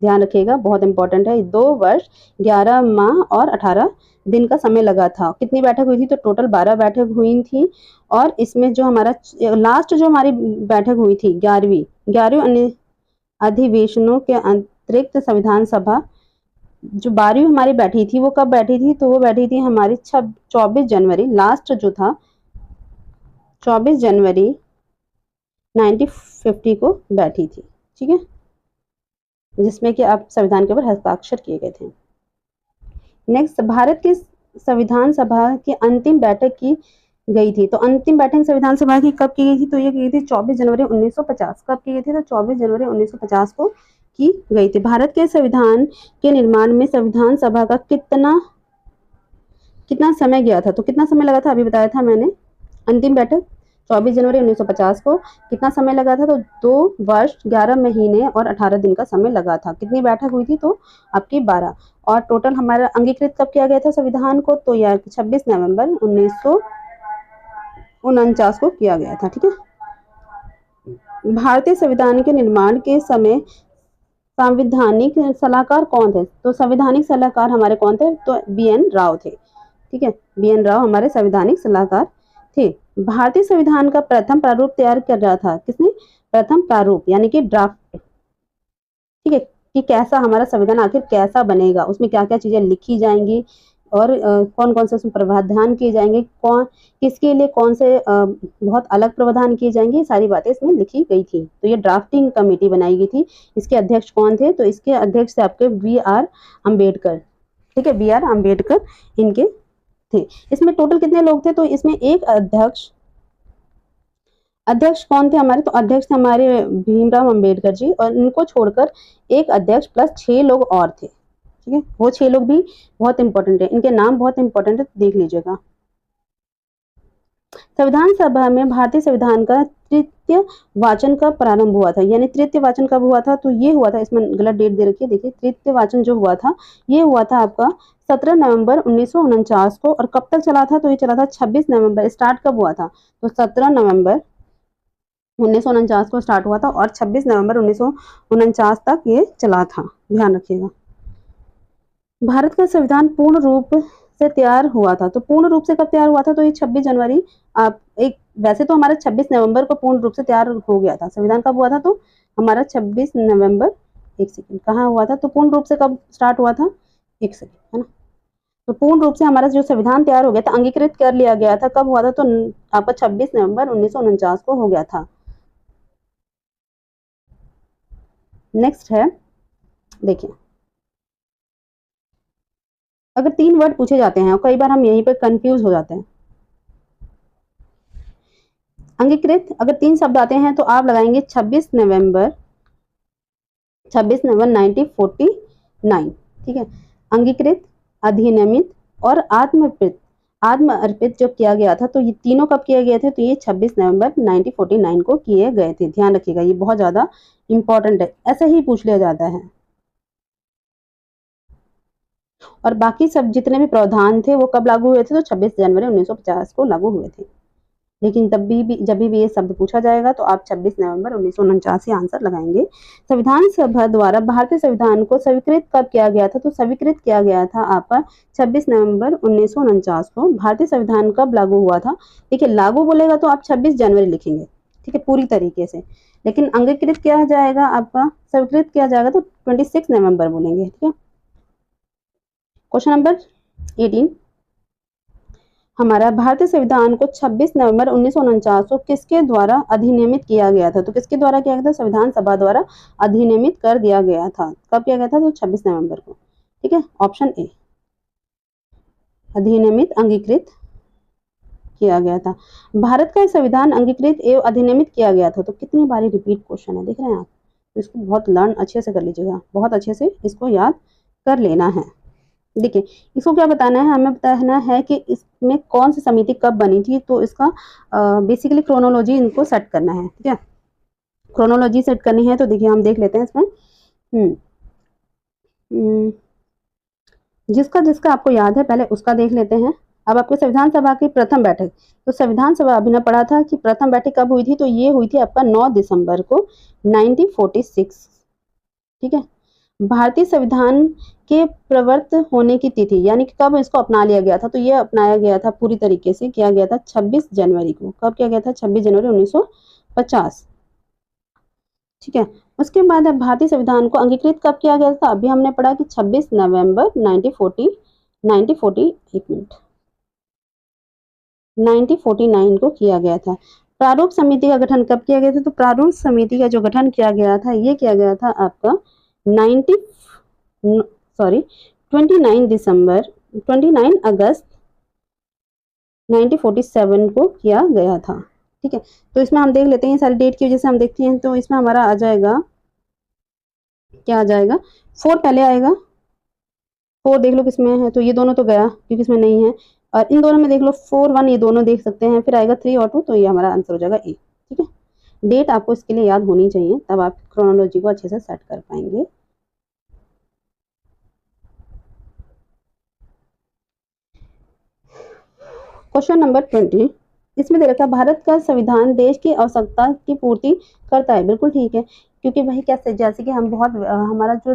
ध्यान रखिएगा, बहुत इंपॉर्टेंट है। 2 वर्ष 11 माह और 18 दिन का समय लगा था। कितनी बैठक हुई थी, तो टोटल 12 बैठक हुई थी। और इसमें जो हमारा लास्ट जो हमारी बैठक हुई थी 11वीं अधिवेशनों के अतिरिक्त संविधान सभा जो 12वीं हमारी बैठी थी, वो कब बैठी थी, तो वो बैठी थी हमारी 24 जनवरी, लास्ट जो था 24 जनवरी 1950 को बैठी थी, ठीक है, जिसमें कि आप संविधान के ऊपर हस्ताक्षर किए गए थे। नेक्स्ट, भारत के संविधान सभा की अंतिम बैठक की गई थी, तो अंतिम बैठक संविधान सभा की कब की गई थी, तो ये की गई थी 24 जनवरी 1950। कब की गई थी, तो 24 जनवरी 1950 को की गई थी। भारत के संविधान के निर्माण में संविधान सभा का कितना समय गया था, तो कितना समय लगा था, अभी बताया था मैंने। अंतिम बैठक 24 जनवरी 1950 को कितना समय लगा था, तो 2 वर्ष 11 महीने और 18 दिन का समय लगा था। कितनी बैठक हुई थी, तो आपकी 12। और टोटल हमारा अंगीकृत कब किया गया था संविधान को, तो यार 26 नवंबर 1949 को किया गया था, ठीक है। भारतीय संविधान के निर्माण के समय संवैधानिक सलाहकार कौन थे, तो संवैधानिक सलाहकार हमारे कौन थे, तो BN राव थे, ठीक है। BN राव हमारे संवैधानिक सलाहकार थे। भारतीय संविधान का प्रथम प्रारूप तैयार कर रहा था किसने, प्रथम प्रारूप यानी कि ड्राफ्ट, ठीक है, कि कैसा हमारा संविधान आखिर कैसा बनेगा, उसमें क्या क्या चीजें लिखी जाएंगी और कौन कौन से उसमें प्रावधान किए जाएंगे, कौन किसके लिए कौन से बहुत अलग प्रावधान किए जाएंगे, ये सारी बातें इसमें लिखी गई थी। तो ये ड्राफ्टिंग कमेटी बनाई गई थी। इसके अध्यक्ष कौन थे, तो इसके अध्यक्ष थे आपके BR अम्बेडकर, ठीक है, BR अम्बेडकर इनके थे। इसमें टोटल कितने लोग थे, तो इसमें एक अध्यक्ष कौन थे हमारे, तो अध्यक्ष थे हमारे भीमराव अंबेडकर जी, और इनको छोड़कर एक अध्यक्ष प्लस 6 लोग और थे, ठीक है। वो 6 लोग भी बहुत इंपॉर्टेंट है, इनके नाम बहुत इंपॉर्टेंट है, देख लीजिएगा। संविधान सभा में भारतीय संविधान का तृतीय वाचन का प्रारंभ हुआ था, यानी तृतीय वाचन कब हुआ था, तो ये हुआ था, इसमें गलत डेट दे रखी है, देखिए तृतीय वाचन जो हुआ था ये हुआ था आपका 17 नवंबर 1949 को। और कब तक चला था, तो ये चला था 26 नवंबर। स्टार्ट कब हुआ था, तो 17 नवंबर 1949 को स्टार्ट हुआ था और 26 नवंबर 1949 तक ये चला था, ध्यान रखिएगा। भारत का संविधान पूर्ण रूप से तैयार हुआ था, तो पूर्ण रूप से कब तैयार हुआ था, तो ये 26 जनवरी आप एक, वैसे तो हमारा 26 नवंबर को पूर्ण रूप से तैयार हो गया था। संविधान कब हुआ था, तो हमारा 26 नवंबर, एक सेकेंड, कहाँ हुआ था, तो पूर्ण रूप से कब स्टार्ट हुआ था, एक सेकेंड, है ना। तो पूर्ण रूप से हमारा जो संविधान तैयार हो गया था, अंगीकृत कर लिया गया था, कब हुआ था, तो आपका 26 नवंबर 1949 को हो गया था। नेक्स्ट है, देखिए अगर 3 वर्ड पूछे जाते हैं और कई बार हम यहीं पे कंफ्यूज हो जाते हैं। अंगीकृत अगर 3 शब्द आते हैं तो आप लगाएंगे 26 नवंबर 1949, 9, ठीक है। अंगीकृत, अधिनियमित और आत्म अर्पित जो किया गया था, तो ये तीनों कब किए गए थे, तो ये 26 नवंबर 1949 को किए गए थे। ध्यान रखिएगा, ये बहुत ज्यादा इंपॉर्टेंट है, ऐसा ही पूछ लिया जाता है। और बाकी सब जितने भी प्रावधान थे वो कब लागू हुए थे, तो 26 जनवरी 1950 को लागू हुए थे। लेकिन जब भी ये शब्द पूछा जाएगा तो आप 26 नवंबर 1949 ही आंसर लगाएंगे। संविधान सभा द्वारा भारतीय संविधान को स्वीकृत कब किया गया था, तो स्वीकृत किया गया था आपका 26 नवंबर 1949 को। भारतीय संविधान कब लागू हुआ था, देखिए लागू बोलेगा तो आप 26 जनवरी लिखेंगे, ठीक है, पूरी तरीके से। लेकिन अंगीकृत किया जाएगा आपका, स्वीकृत किया जाएगा तो 26 नवंबर बोलेंगे, ठीक है। क्वेश्चन नंबर 18 हमारा, भारतीय संविधान को 26 नवंबर 1949 को किसके द्वारा अधिनियमित किया गया था, तो किसके द्वारा किया गया था, संविधान सभा द्वारा अधिनियमित कर दिया गया था। कब किया गया था, तो 26 नवंबर को, ठीक है। ऑप्शन ए, अधिनियमित अंगीकृत किया गया था। भारत का संविधान अंगीकृत एवं अधिनियमित किया गया था, तो कितनी बारी रिपीट क्वेश्चन है, देख रहे हैं आप, तो इसको बहुत लर्न अच्छे से कर लीजिएगा, बहुत अच्छे से इसको याद कर लेना है। देखिए इसको क्या बताना है, हमें बताना है कि इसमें कौन सी समिति कब बनी थी, तो इसका बेसिकली क्रोनोलॉजी इनको सेट करना है, ठीक है। क्रोनोलॉजी सेट करनी है, तो देखिए हम देख लेते हैं इसमें। जिसका जिसका आपको याद है पहले उसका देख लेते हैं। अब आपको संविधान सभा की प्रथम बैठक, तो संविधान सभा अभी ने पढ़ा था कि प्रथम बैठक कब हुई थी, तो ये हुई थी आपका 9 दिसंबर को 1946, ठीक है। भारतीय संविधान के प्रवर्त होने की तिथि, यानी कि कब इसको अपना लिया गया था, तो ये अपनाया गया था पूरी तरीके से, किया गया था 26 जनवरी को। कब किया गया था, 26 जनवरी 1950, ठीक है। उसके बाद अब भारतीय संविधान को अंगीकृत कब किया गया था, अभी हमने पढ़ा कि 26 नवंबर 1949 को किया गया था। प्रारूप समिति का गठन कब किया गया था, तो प्रारूप समिति का जो गठन किया गया था, ये किया गया था आपका 29 अगस्त 1947 को किया गया था, ठीक है। तो इसमें हम देख लेते हैं, सारी डेट की वजह से हम देखते हैं, तो इसमें हमारा आ जाएगा, क्या आ जाएगा, 4 पहले आएगा, 4 देख लो किसमें है, तो ये दोनों तो गया क्योंकि इसमें नहीं है, और इन दोनों में देख लो 4, 1 ये दोनों देख सकते हैं, फिर आएगा 3 और 2, तो ये हमारा आंसर हो जाएगा ए, ठीक है। डेट आपको इसके लिए याद होनी चाहिए, तब आप क्रोनोलॉजी को अच्छे से सेट कर पाएंगे। क्वेश्चन नंबर 20 इसमें दे रखा है, भारत का संविधान देश की आवश्यकता की पूर्ति करता है। बिल्कुल ठीक है, क्योंकि वही क्या, जैसे कि हम हमारा जो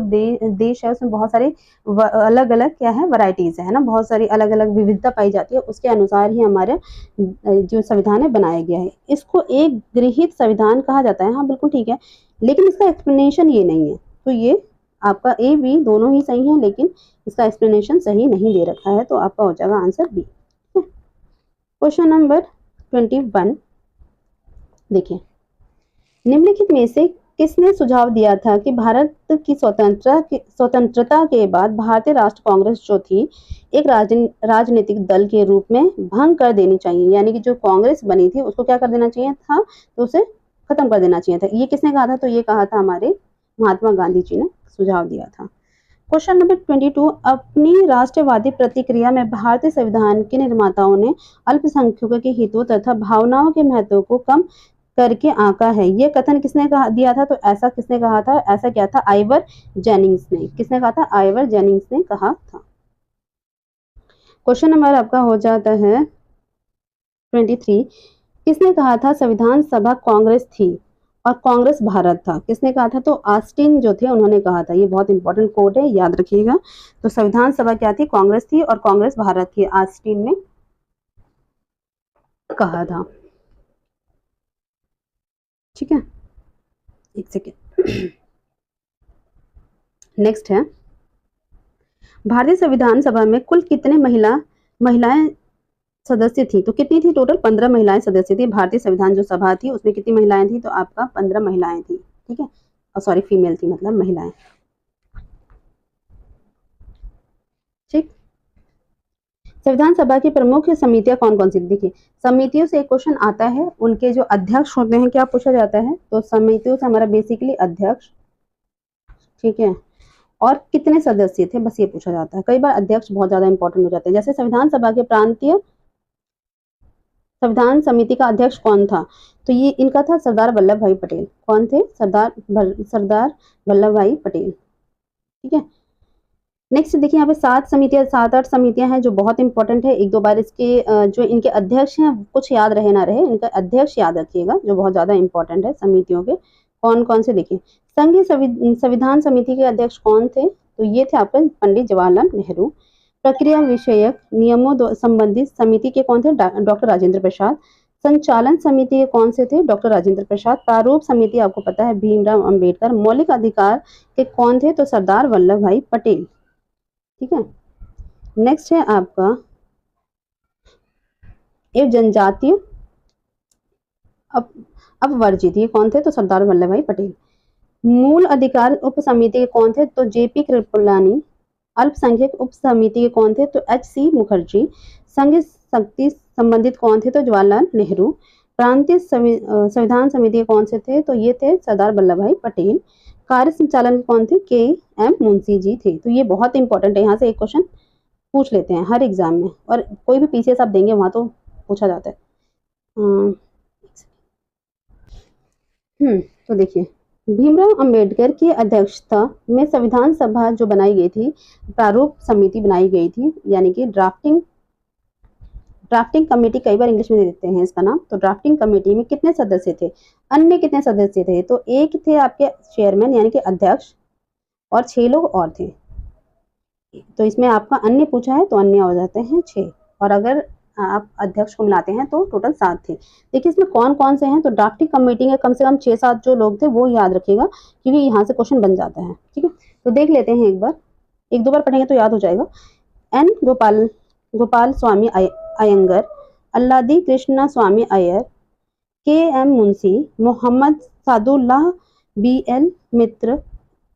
देश है उसमें बहुत सारे अलग अलग क्या है, वैरायटीज है ना, बहुत सारी अलग अलग विविधता पाई जाती है, उसके अनुसार ही हमारे जो संविधान है बनाया गया है। इसको एक गृहीत संविधान कहा जाता है, हाँ बिल्कुल ठीक है, लेकिन इसका एक्सप्लेनेशन ये नहीं है, तो ये आपका ए बी दोनों ही सही है, लेकिन इसका एक्सप्लेनेशन सही नहीं दे रखा है, तो आपका हो जाएगा आंसर बी। क्वेश्चन नंबर 21 देखिए, निम्नलिखित में से किसने सुझाव दिया था कि भारत की स्वतंत्रता के बाद भारतीय राष्ट्रीय कांग्रेस जो थी एक राजनीतिक दल के रूप में भंग कर देनी चाहिए, यानी कि जो कांग्रेस बनी थी उसको क्या कर देना चाहिए था, तो उसे खत्म कर देना चाहिए था। ये किसने कहा था, तो ये कहा था हमारे महात्मा गांधी जी ने सुझाव दिया था। क्वेश्चन नंबर 22 अपनी राष्ट्रवादी प्रतिक्रिया में भारतीय संविधान के निर्माताओं ने अल्पसंख्यकों के हितों तथा भावनाओं के महत्व को कम करके आंका है। ये कथन किसने दिया था, तो ऐसा किसने कहा था, ऐसा क्या था, आइवर जेनिंग्स ने। किसने कहा था, आइवर जेनिंग्स ने कहा था। क्वेश्चन नंबर आपका हो जाता है 23 किसने कहा था संविधान सभा कांग्रेस थी और कांग्रेस भारत था, किसने कहा था, तो ऑस्टिन जो थे उन्होंने कहा था। ये बहुत इंपॉर्टेंट कोड है, याद रखिएगा। तो संविधान सभा क्या थी, कांग्रेस थी और कांग्रेस भारत थी, ऑस्टिन ने कहा था, ठीक है। एक सेकेंड, नेक्स्ट है, भारतीय संविधान सभा में कुल कितने महिलाएं सदस्य थी, तो कितनी थी, टोटल 15 महिलाएं सदस्य थी। भारतीय संविधान जो सभा थी उसमें कितनी महिलाएं थी, तो आपका 15 महिलाएं थी, ठीक है, और सॉरी फीमेल थी, मतलब महिलाएं, ठीक। संविधान सभा की प्रमुख समितियां कौन कौन सी, देखिए समितियों से एक क्वेश्चन आता है, उनके जो अध्यक्ष होते हैं क्या पूछा जाता है, तो समितियों से हमारा बेसिकली अध्यक्ष, ठीक है, और कितने सदस्य थे, बस ये पूछा जाता है। कई बार अध्यक्ष बहुत ज्यादा इंपॉर्टेंट हो जाते हैं। जैसे संविधान सभा के प्रांतीय संविधान समिति का अध्यक्ष कौन था, तो ये इनका था सरदार वल्लभ भाई पटेल। कौन थे? सरदार वल्लभ भाई पटेल। ठीक है। नेक्स्ट देखिए यहाँ पे 7 8 समितियां हैं जो बहुत इंपॉर्टेंट है। एक दो बार इसके जो इनके अध्यक्ष हैं कुछ याद रहे ना रहे, इनका अध्यक्ष याद रखिएगा जो बहुत ज्यादा इंपॉर्टेंट है समितियों के। कौन कौन से देखिए, संघीय संविधान समिति के अध्यक्ष कौन थे, तो ये थे आपके पंडित जवाहरलाल नेहरू। प्रक्रिया विषयक नियमों संबंधित समिति के कौन थे? डॉक्टर राजेंद्र प्रसाद। संचालन समिति के कौन से थे? डॉक्टर राजेंद्र प्रसाद। प्रारूप समिति आपको पता है भीमराव अंबेडकर। मौलिक अधिकार के कौन थे? तो सरदार वल्लभ भाई पटेल। ठीक है। नेक्स्ट है आपका एवं जनजातीय अपवर्जित, ये कौन थे? तो सरदार वल्लभ भाई पटेल। मूल अधिकार उप समिति के कौन थे? तो जेपी कृपलानी। अल्पसंख्यक उप समिति के कौन थे? तो एच.सी. मुखर्जी। संघ शक्ति संबंधित कौन थे? तो जवाहरलाल नेहरू। प्रांतीय संविधान समिति के कौन से थे? तो ये थे सरदार वल्लभ भाई पटेल। कार्य संचालन कौन थे? के.एम. मुंशी जी थे। तो ये बहुत इंपॉर्टेंट है, यहाँ से एक क्वेश्चन पूछ लेते हैं हर एग्जाम में, और कोई भी पीसीएस आप देंगे वहां तो पूछा जाता है। तो देखिए भीमराव अंबेडकर की अध्यक्षता में संविधान सभा जो बनाई गई थी, प्रारूप समिति बनाई गई थी, यानी कि ड्राफ्टिंग कमेटी, कई बार इंग्लिश में दे देते हैं इसका नाम। तो ड्राफ्टिंग कमेटी में कितने सदस्य थे? अन्य कितने सदस्य थे? तो एक थे आपके चेयरमैन यानी कि अध्यक्ष, और 6 लोग और थे। तो इसमें आपका अन्य पूछा है तो अन्य हो जाते हैं 6, और अगर आप अध्यक्ष को मिलाते हैं तो टोटल 7 थे। देखिए इसमें कौन कौन से हैं, तो ड्राफ्टिंग कमेटी के कम से कम 6-7 जो लोग थे वो याद रखिएगा, क्योंकि यहाँ से क्वेश्चन बन जाता है। ठीक है, तो देख लेते हैं एक बार, एक दो बार पढ़ेंगे तो याद हो जाएगा। एन गोपाल स्वामी अयंगर, अल्लादी कृष्णा स्वामी अय्यर, के.एम. मुंशी, मोहम्मद सादुल्लाह, बी.एल. मित्र,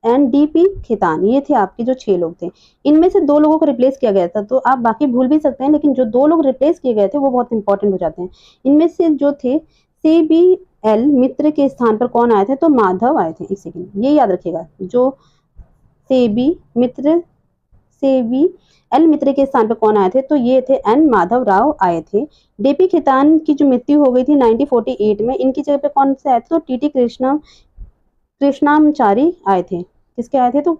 एन.डी.पी. खेतान। ये थे आपके जो 6 लोग थे। इनमें से 2 लोगों को रिप्लेस किया गया था, तो आप बाकी भूल भी सकते हैं, लेकिन जो 2 लोग रिप्लेस किए गए थे वो बहुत इंपॉर्टेंट हो जाते हैं। इनमें से जो थे सी.बी.एल. मित्र के स्थान पर कौन आए थे? तो माधव आए थे। एक सेकेंड, ये याद रखिएगा, जो सी.बी.एल. मित्र के स्थान पर कौन आए थे? तो ये थे एन. माधव राव आए थे। डी.पी. खेतान की जो मृत्यु हो गई थी 1948 में, इनकी जगह पे कौन से आए थे? तो टी.टी. कृष्णामचारी आए थे। किसके आए थे? तो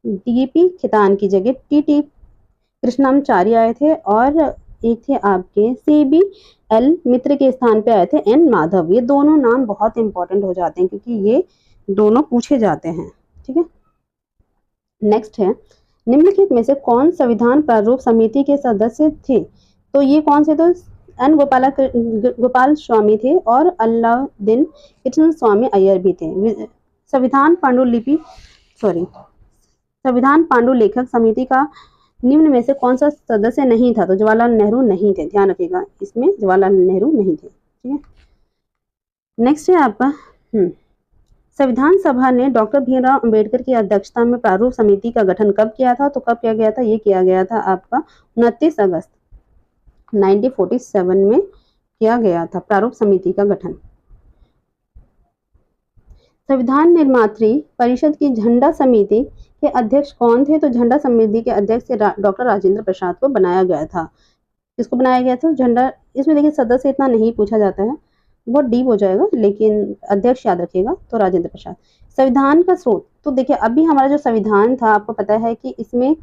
डी.पी. खेतान की जगह टी.टी. कृष्णामचारी आए थे, और एक थे आपके सी.बी.एल. मित्र के स्थान पे आए थे एन. माधव। ये दोनों नाम बहुत इंपॉर्टेंट हो जाते हैं क्योंकि ये दोनों पूछे जाते हैं। ठीक है। नेक्स्ट है, निम्नलिखित में से कौन संविधान प्रारूप समिति के सदस्य थे? तो ये कौन से? तो एन. गोपाल स्वामी थे, और अल्लाउद्दीन कृष्ण स्वामी अय्यर भी थे। संविधान पांडुलेखक समिति का निम्न में से कौन सा सदस्य नहीं था? तो जवाहरलाल नेहरू नहीं थे। ध्यान रखिएगा, इसमें जवाहरलाल नेहरू नहीं थे। ठीक है। नेक्स्ट है आपका संविधान सभा ने डॉक्टर भीमराव अंबेडकर की अध्यक्षता में प्रारूप समिति का गठन कब किया था? तो कब किया गया था? ये किया गया था आपका 29 अगस्त 1947 में किया गया था प्रारूप समिति का गठन। संविधान निर्मात्री परिषद की झंडा समिति के अध्यक्ष कौन थे? तो झंडा समिति के अध्यक्ष डॉक्टर राजेंद्र प्रसाद को बनाया गया था। किसको बनाया गया था? झंडा। इसमें देखिए सदस्य इतना नहीं पूछा जाता है, बहुत डीप हो जाएगा, लेकिन अध्यक्ष याद रखिएगा तो राजेंद्र प्रसाद। संविधान का स्रोत, तो देखिए अभी हमारा जो संविधान था आपको पता है कि इसमें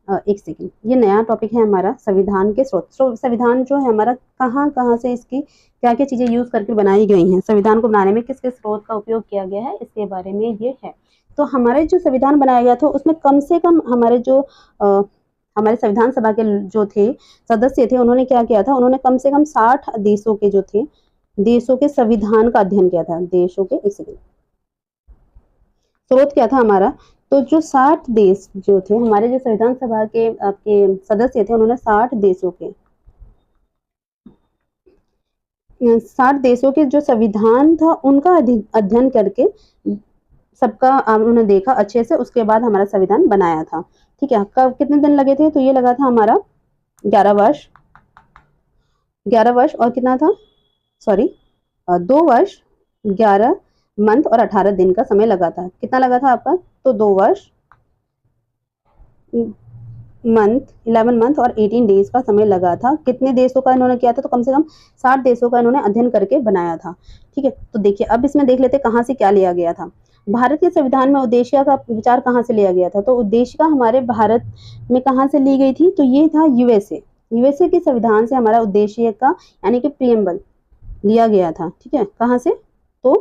एक सेकंड, ये नया टॉपिक है हमारा संविधान के स्रोत। संविधान जो है हमारा कहाँ से इसकी क्या क्या चीजें यूज करके बनाई गई हैं, संविधान को बनाने में किस किस स्रोत का उपयोग किया गया है, इसके बारे में ये है। तो हमारे जो संविधान बनाया गया था उसमें कम से कम हमारे जो हमारे संविधान सभा के जो थे सदस्य थे, उन्होंने क्या किया था? उन्होंने कम से कम 60 देशों के जो थे देशों के संविधान का अध्ययन किया था। देशों के, एक सेकंड, स्रोत क्या था हमारा? तो जो 60 देश जो थे हमारे जो संविधान सभा के आपके सदस्य थे, उन्होंने 60 देशों के जो संविधान था उनका अध्ययन करके सबका उन्होंने देखा अच्छे से, उसके बाद हमारा संविधान बनाया था। ठीक है। कब, कितने दिन लगे थे? तो ये लगा था हमारा 11 वर्ष और कितना था? 2 वर्ष 11 मंथ और 18 दिन का समय लगा था। कितना लगा था आपका? तो 2 वर्ष मंथ 11 मंथ और 18 डेज का समय लगा था। कितने देशों का इन्होंने किया था? तो कम से कम 60 देशों का इन्होंने अध्ययन करके बनाया था। ठीक है, तो देखिए अब इसमें देख लेते कहाँ से क्या लिया गया था। भारत के संविधान में उद्देश्य का विचार कहाँ से लिया गया था? तो उद्देश्य का हमारे भारत में कहाँ से ली गई थी? तो ये था यूएसए के संविधान से हमारा उद्देश्य का यानी कि प्रियम्बल लिया गया था। ठीक है, कहाँ से? तो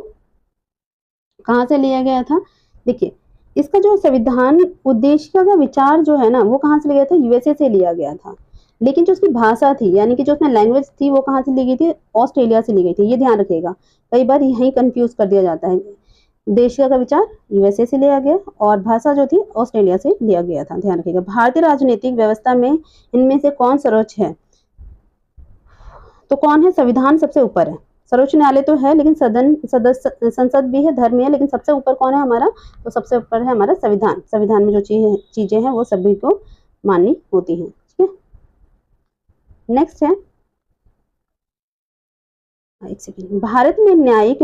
कहाँ से लिया गया था? देखिए इसका जो संविधान उद्देश्य का विचार जो है ना वो कहाँ से लिया था? यूएसए से लिया गया था। लेकिन जो उसकी भाषा थी यानी कि जो उसमें लैंग्वेज थी वो कहाँ से ली गई थी? ऑस्ट्रेलिया से ली गई थी। ये ध्यान रखिएगा, कई बार यही कंफ्यूज कर दिया जाता है। उद्देश्य का विचार यूएसए से लिया गया और भाषा जो थी ऑस्ट्रेलिया से लिया गया था। ध्यान रखिएगा। भारतीय राजनीतिक व्यवस्था में इनमें से कौन सर्वोच्च है? तो कौन है? संविधान सबसे ऊपर है। सर्वोच्च न्यायालय तो है लेकिन संसद भी है, धर्म है, लेकिन सबसे ऊपर कौन है हमारा? तो सबसे ऊपर है हमारा संविधान। संविधान में जो चीजें हैं वो सभी को माननी होती हैं। ठीक है, नेक्स्ट है एक सेकेंड। भारत में न्यायिक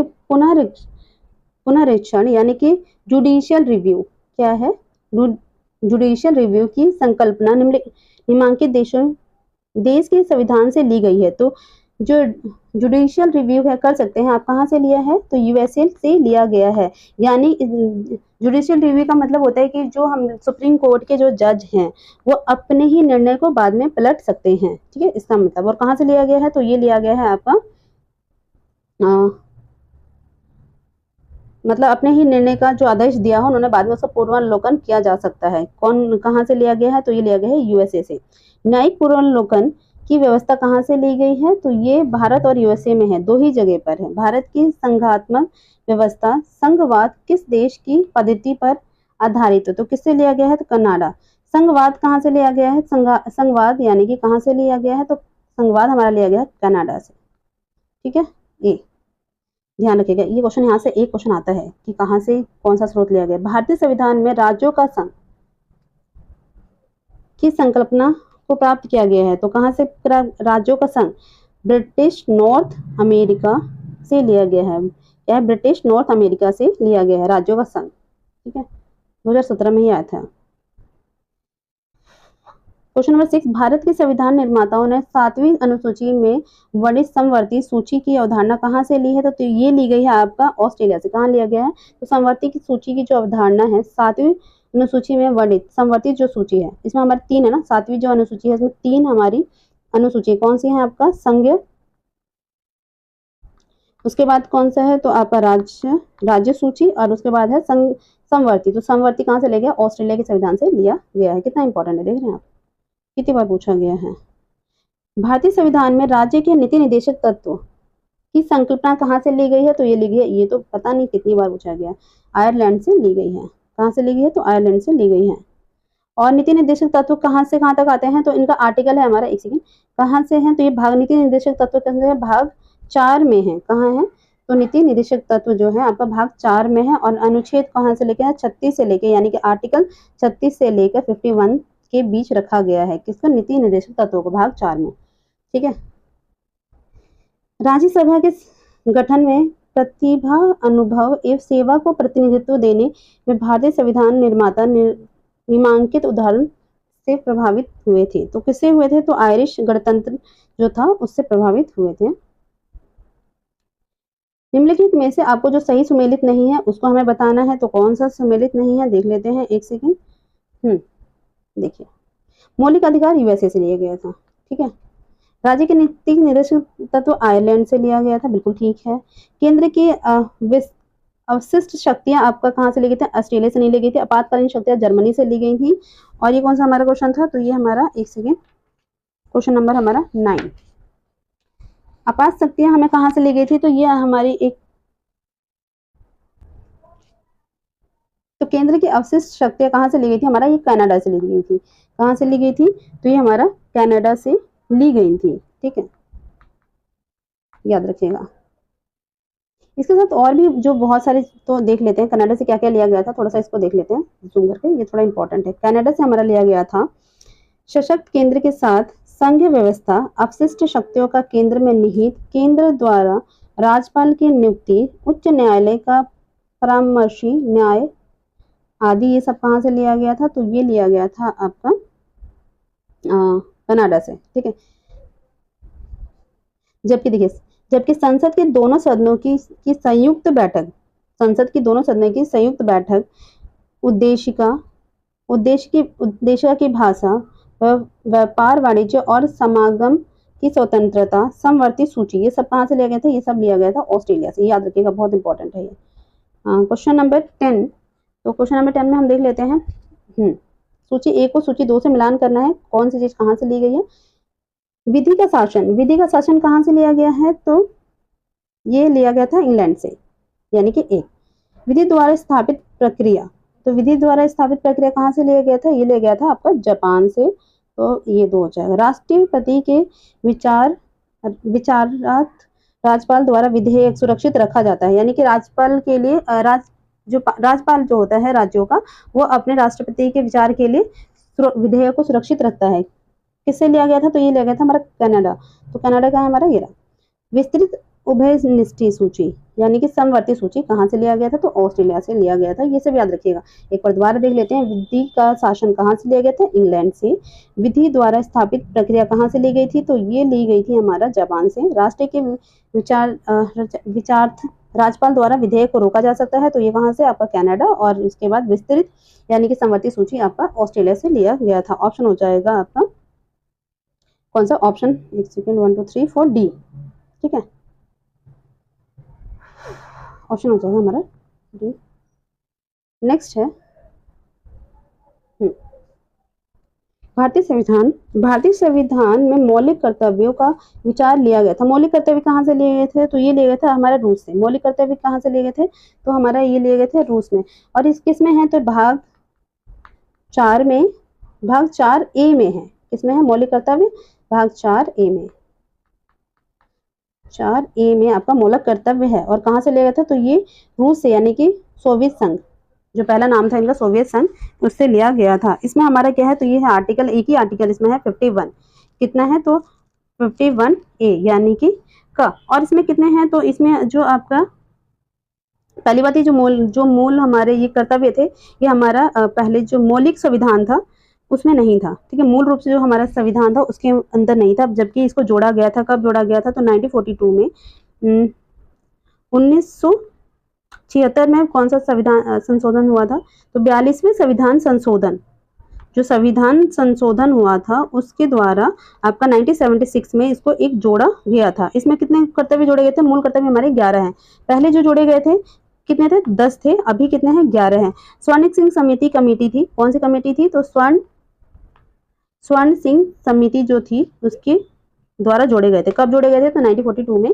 पुनरीक्षण यानी कि जुडिशियल रिव्यू क्या है? जुडिशियल रिव्यू की संकल्पना निम्नलिखित देश के संविधान से ली गई है। तो जो जुडिशियल रिव्यू है कर सकते हैं आप, कहाँ से लिया है? तो यूएसए से लिया गया है। यानी जुडिशियल रिव्यू का मतलब होता है कि जो हम सुप्रीम कोर्ट के जो जज हैं वो अपने ही निर्णय को बाद में पलट सकते हैं। ठीक है, इसका मतलब। और कहाँ से लिया गया है? तो ये लिया गया है आपका मतलब अपने ही निर्णय का जो आदेश दिया हो उन्होंने बाद में उसका पूर्वावलोकन किया जा सकता है। कौन कहाँ से लिया गया है? तो ये लिया गया है यूएसए से। न्यायिक पूर्वावलोकन की व्यवस्था कहाँ से ली गई है? तो ये भारत और यूएसए में है, दो ही जगह पर है। भारत की संघात्मक व्यवस्था संघवाद किस देश की पद्धति पर आधारित है? तो किससे लिया गया है? तो कनाडा। संघवाद कहाँ से लिया गया है? संघवाद यानी कि कहाँ से लिया गया है? तो संघवाद हमारा लिया गया है कनाडा से। ठीक है, ये ध्यान रखिएगा। ये क्वेश्चन यहाँ से एक क्वेश्चन आता है कि कहाँ से कौन सा स्रोत लिया गया। भारतीय संविधान में राज्यों का संघ की संकल्पना को प्राप्त किया गया है। तो कहाँ से राज्यों का संघ? ब्रिटिश नॉर्थ अमेरिका से लिया गया है। क्या है? ब्रिटिश नॉर्थ अमेरिका से लिया गया है राज्यों का संघ। ठीक है, 2017 में ही आया था। Question number 6। भारत के संविधान निर्माताओं ने 7वीं अनुसूची में वर्णित समवर्ती सूची की अवधारणा कहाँ से ली है? तो ये ली गई है आपका ऑस्ट्रेलिया से। कहाँ लिया गया है? तो समवर्ती की सूची की जो अवधारणा है 7वीं अनुसूची में वर्णित समवर्ती जो सूची है, इसमें हमारी 3 है ना, 7वीं जो अनुसूची है इसमें 3 हमारी अनुसूची कौन सी है? आपका संघ, उसके बाद कौन सा है? तो आपका राज्य सूची, और उसके बाद है समवर्ती। तो समवर्ती कहाँ से लिया गया? ऑस्ट्रेलिया के संविधान से लिया गया है। कितना इंपॉर्टेंट है, देख रहे हैं आप, कितनी बार पूछा गया है। भारतीय संविधान में राज्य के नीति निर्देशक तत्व की संकल्पना कहाँ से ली गई है? तो ये ली गई है, ये तो पता नहीं कितनी बार पूछा गया, आयरलैंड से ली गई है। कहाँ से ली गई है? तो आयरलैंड से ली गई है। और नीति निर्देशक तत्व कहाँ से कहाँ तक आते हैं? तो इनका आर्टिकल है हमारा, एक सेकेंड, कहाँ से है? तो ये भाग नीति निर्देशक तत्व कैसे है? भाग 4 में है। कहाँ है? तो नीति निर्देशक तत्व जो है आपका भाग 4 में है। और अनुच्छेद कहाँ से लेके है? 36 से लेके, यानी कि आर्टिकल 36 से लेकर 51 के बीच रखा गया है। किसको? नीति निर्देशक तत्वों को, भाग 4 में। ठीक है, राज्यसभा के गठन में प्रतिभा, अनुभव एवं सेवा को प्रतिनिधित्व देने में भारतीय संविधान निर्माता निम्नांकित उदाहरण से प्रभावित हुए थे। तो किससे हुए थे? तो आयरिश गणतंत्र जो था उससे प्रभावित हुए थे। निम्नलिखित में से आपको जो सही सुमेलित नहीं है उसको हमें बताना है। तो कौन सा सुमेलित नहीं है देख लेते हैं, एक सेकेंड। देखिए, मौलिक अधिकार यूएसए से लिया गया था। ठीक है, राज्य के नीति निर्देशक तत्व आयरलैंड से लिया गया था, बिल्कुल ठीक है। केंद्र की अवशिष्ट शक्तियां आपका कहाँ से ली गई थी? ऑस्ट्रेलिया से नहीं ली गई थी। आपातकालीन शक्तियां जर्मनी से ली गई थी। और ये कौन सा हमारा क्वेश्चन था? तो ये हमारा, एक सेकेंड, क्वेश्चन नंबर हमारा 9। आपात शक्तियां हमें कहाँ से ली गई थी? तो ये हमारी एक, तो केंद्र की अवशिष्ट शक्तियां कहाँ से ली गई थी? हमारा ये कनाडा से ली गई थी। कहाँ से ली गई थी? तो ये हमारा कनाडा से ली गई थी। ठीक है, याद रखिएगा। इसके साथ और भी जो बहुत सारे तो देख लेते हैं, कनाडा से क्या क्या लिया गया था, थोड़ा सा इसको देख लेते हैं जूम करके, ये थोड़ा इंपॉर्टेंट है। कनाडा से हमारा लिया गया था सशक्त केंद्र के साथ संघ व्यवस्था, अपशिष्ट शक्तियों का केंद्र में निहित, केंद्र द्वारा राज्यपाल की नियुक्ति, उच्च न्यायालय का परामर्शी न्याय आदि ये सब कहाँ से लिया गया था, तो ये लिया गया था आपका कनाडा से, ठीक है। जबकि देखिए, जबकि संसद के दोनों सदनों की संयुक्त बैठक, संसद की दोनों सदनों की संयुक्त बैठक उद्देशिका उद्देशिका की भाषा, व्यापार, वाणिज्य और समागम की स्वतंत्रता, समवर्ती सूची, ये सब कहाँ से लिया गया था, ये सब लिया गया था ऑस्ट्रेलिया से, याद रखिएगा, बहुत इंपॉर्टेंट है ये। क्वेश्चन नंबर 10, तो क्वेश्चन नंबर 10 में हम देख लेते हैं, सूची 1 को सूची 2 से मिलान करना है, कौन सी चीज कहाँ से ली गई है। विधि का शासन, विधि का शासन कहाँ से लिया गया है, तो ये लिया गया था इंग्लैंड से, यानी कि 1। विधि द्वारा स्थापित प्रक्रिया, तो विधि द्वारा स्थापित प्रक्रिया कहाँ से लिया गया था, ये लिया गया था आपका जापान से, तो ये 2 हो जाएगा। राष्ट्रपति के विचारार्थ राज्यपाल द्वारा विधेयक सुरक्षित रखा जाता है, यानी कि राज्यपाल के लिए राज्यपाल जो होता है राज्यों का, वो अपने राष्ट्रपति के विचार के लिए विधेयक को सुरक्षित रखता है। किससे लिया गया था, तो ये लिया गया था हमारा कनाडा, तो कनाडा का है हमारा ये रहा। विस्तृत उभयनिष्ठ सूची, यानी कि समवर्ती सूची कहाँ से लिया गया था, तो ऑस्ट्रेलिया से लिया गया था, ये सब याद रखिएगा। एक बार दोबारा देख लेते हैं, विधि का शासन कहाँ से लिया गया था, इंग्लैंड से। विधि द्वारा स्थापित प्रक्रिया कहाँ से ली गई थी, तो ये ली गई थी हमारा जापान से। राष्ट्र के विचारार्थ राज्यपाल द्वारा विधेयक को रोका जा सकता है, तो ये कहाँ से, आपका कनाडा। और इसके बाद विस्तृत यानी कि समवर्ती सूची आपका ऑस्ट्रेलिया से लिया गया था। ऑप्शन हो जाएगा आपका कौन सा, ऑप्शन 1 सेकेंड 1 2 3 4 डी, ठीक है, ऑप्शन हो जाएगा हमारा डी। नेक्स्ट है भारतीय संविधान में मौलिक कर्तव्यों का विचार लिया गया था। मौलिक कर्तव्य कहाँ से लिए गए थे, तो ये लिए गए थे हमारे रूस से। मौलिक कर्तव्य कहाँ से लिए गए थे, तो हमारा ये लिए गए थे रूस में। और इस किस में है, तो भाग 4 में, भाग 4A में है। किसमें है मौलिक कर्तव्य, भाग 4A में, 4A में आपका मौलिक कर्तव्य है। और कहाँ से लिया गया था, तो ये रूस से, यानी कि सोवियत संघ, जो पहला नाम था इनका सोवियत संघ, उससे लिया गया था। इसमें हमारा क्या है, तो ये है आर्टिकल, एक ही आर्टिकल इसमें है 51, कितना है, तो 51A यानी कि का। और इसमें कितने हैं, तो इसमें जो आपका पहली बात, ये जो मूल हमारे ये कर्तव्य थे, ये हमारा पहले जो मौलिक संविधान था उसमें नहीं था, ठीक है। मूल रूप से जो हमारा संविधान था उसके अंदर नहीं था, जबकि इसको जोड़ा गया था। कब जोड़ा गया था, तो 1942 में, 1976 में कौन सा संविधान संशोधन हुआ था, तो 42वें संविधान संशोधन, जो संविधान संशोधन हुआ था उसके द्वारा आपका 1976 में इसको एक जोड़ा गया था। इसमें कितने कर्तव्य जोड़े गए थे, मूल कर्तव्य हमारे 11 हैं। पहले जो जोड़े गए थे कितने थे, 10 थे, अभी कितने हैं, 11 हैं। स्वर्ण सिंह समिति कमेटी थी, कौन सी कमेटी थी, तो स्वर्ण सिंह समिति जो थी उसके द्वारा जोड़े गए थे। कब जोड़े गए थे, तो 1942 में।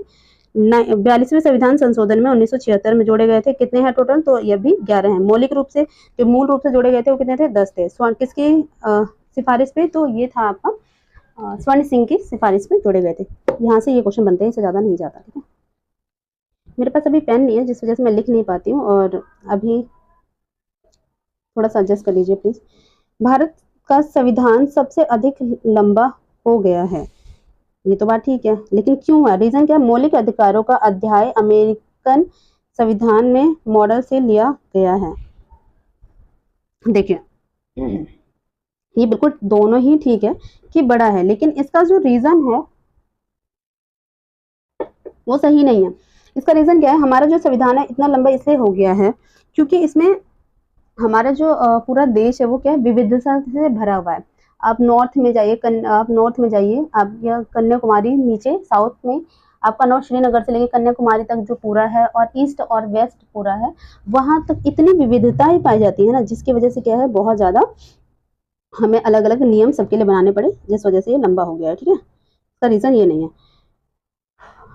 42वें संविधान संशोधन में 1976 में जोड़े गए थे। कितने हैं टोटल, तो ये भी 11 हैं। मौलिक रूप से जो मूल रूप से जोड़े गए थे वो कितने थे, 10 थे। स्वर्ण किसकी सिफारिश पे, तो ये था आपका स्वर्ण सिंह की सिफारिश पे जोड़े गए थे। यहाँ से ये क्वेश्चन बनते हैं, इससे ज़्यादा नहीं जाता, ठीक है। मेरे पास अभी पेन नहीं है, जिस वजह से मैं लिख नहीं पाती हूँ, और अभी थोड़ा सा एडजस्ट कर लीजिए प्लीज। भारत का संविधान सबसे अधिक लंबा हो गया है, ये तो बात ठीक है, लेकिन क्यों है, रीजन क्या है, मौलिक अधिकारों का अध्याय अमेरिकन संविधान में मॉडल से लिया गया है। देखिए ये बिल्कुल दोनों ही ठीक है कि बड़ा है, लेकिन इसका जो रीजन है वो सही नहीं है। इसका रीजन क्या है, हमारा जो संविधान है इतना लंबा इसलिए हो गया है क्योंकि इसमें हमारा जो पूरा देश है वो क्या है, विविधता से भरा हुआ है। आप नॉर्थ में जाइए, आप नॉर्थ में जाइए, आप या कन्याकुमारी, नीचे साउथ में आपका नॉर्थ श्रीनगर से लेकर कन्याकुमारी तक जो पूरा है, और ईस्ट और वेस्ट पूरा है, वहां तक इतनी विविधताएं पाई जाती है ना, जिसकी वजह से क्या है, बहुत ज्यादा हमें अलग अलग नियम सबके लिए बनाने पड़े, जिस वजह से ये लंबा हो गया है, ठीक है। इसका रीजन ये नहीं है।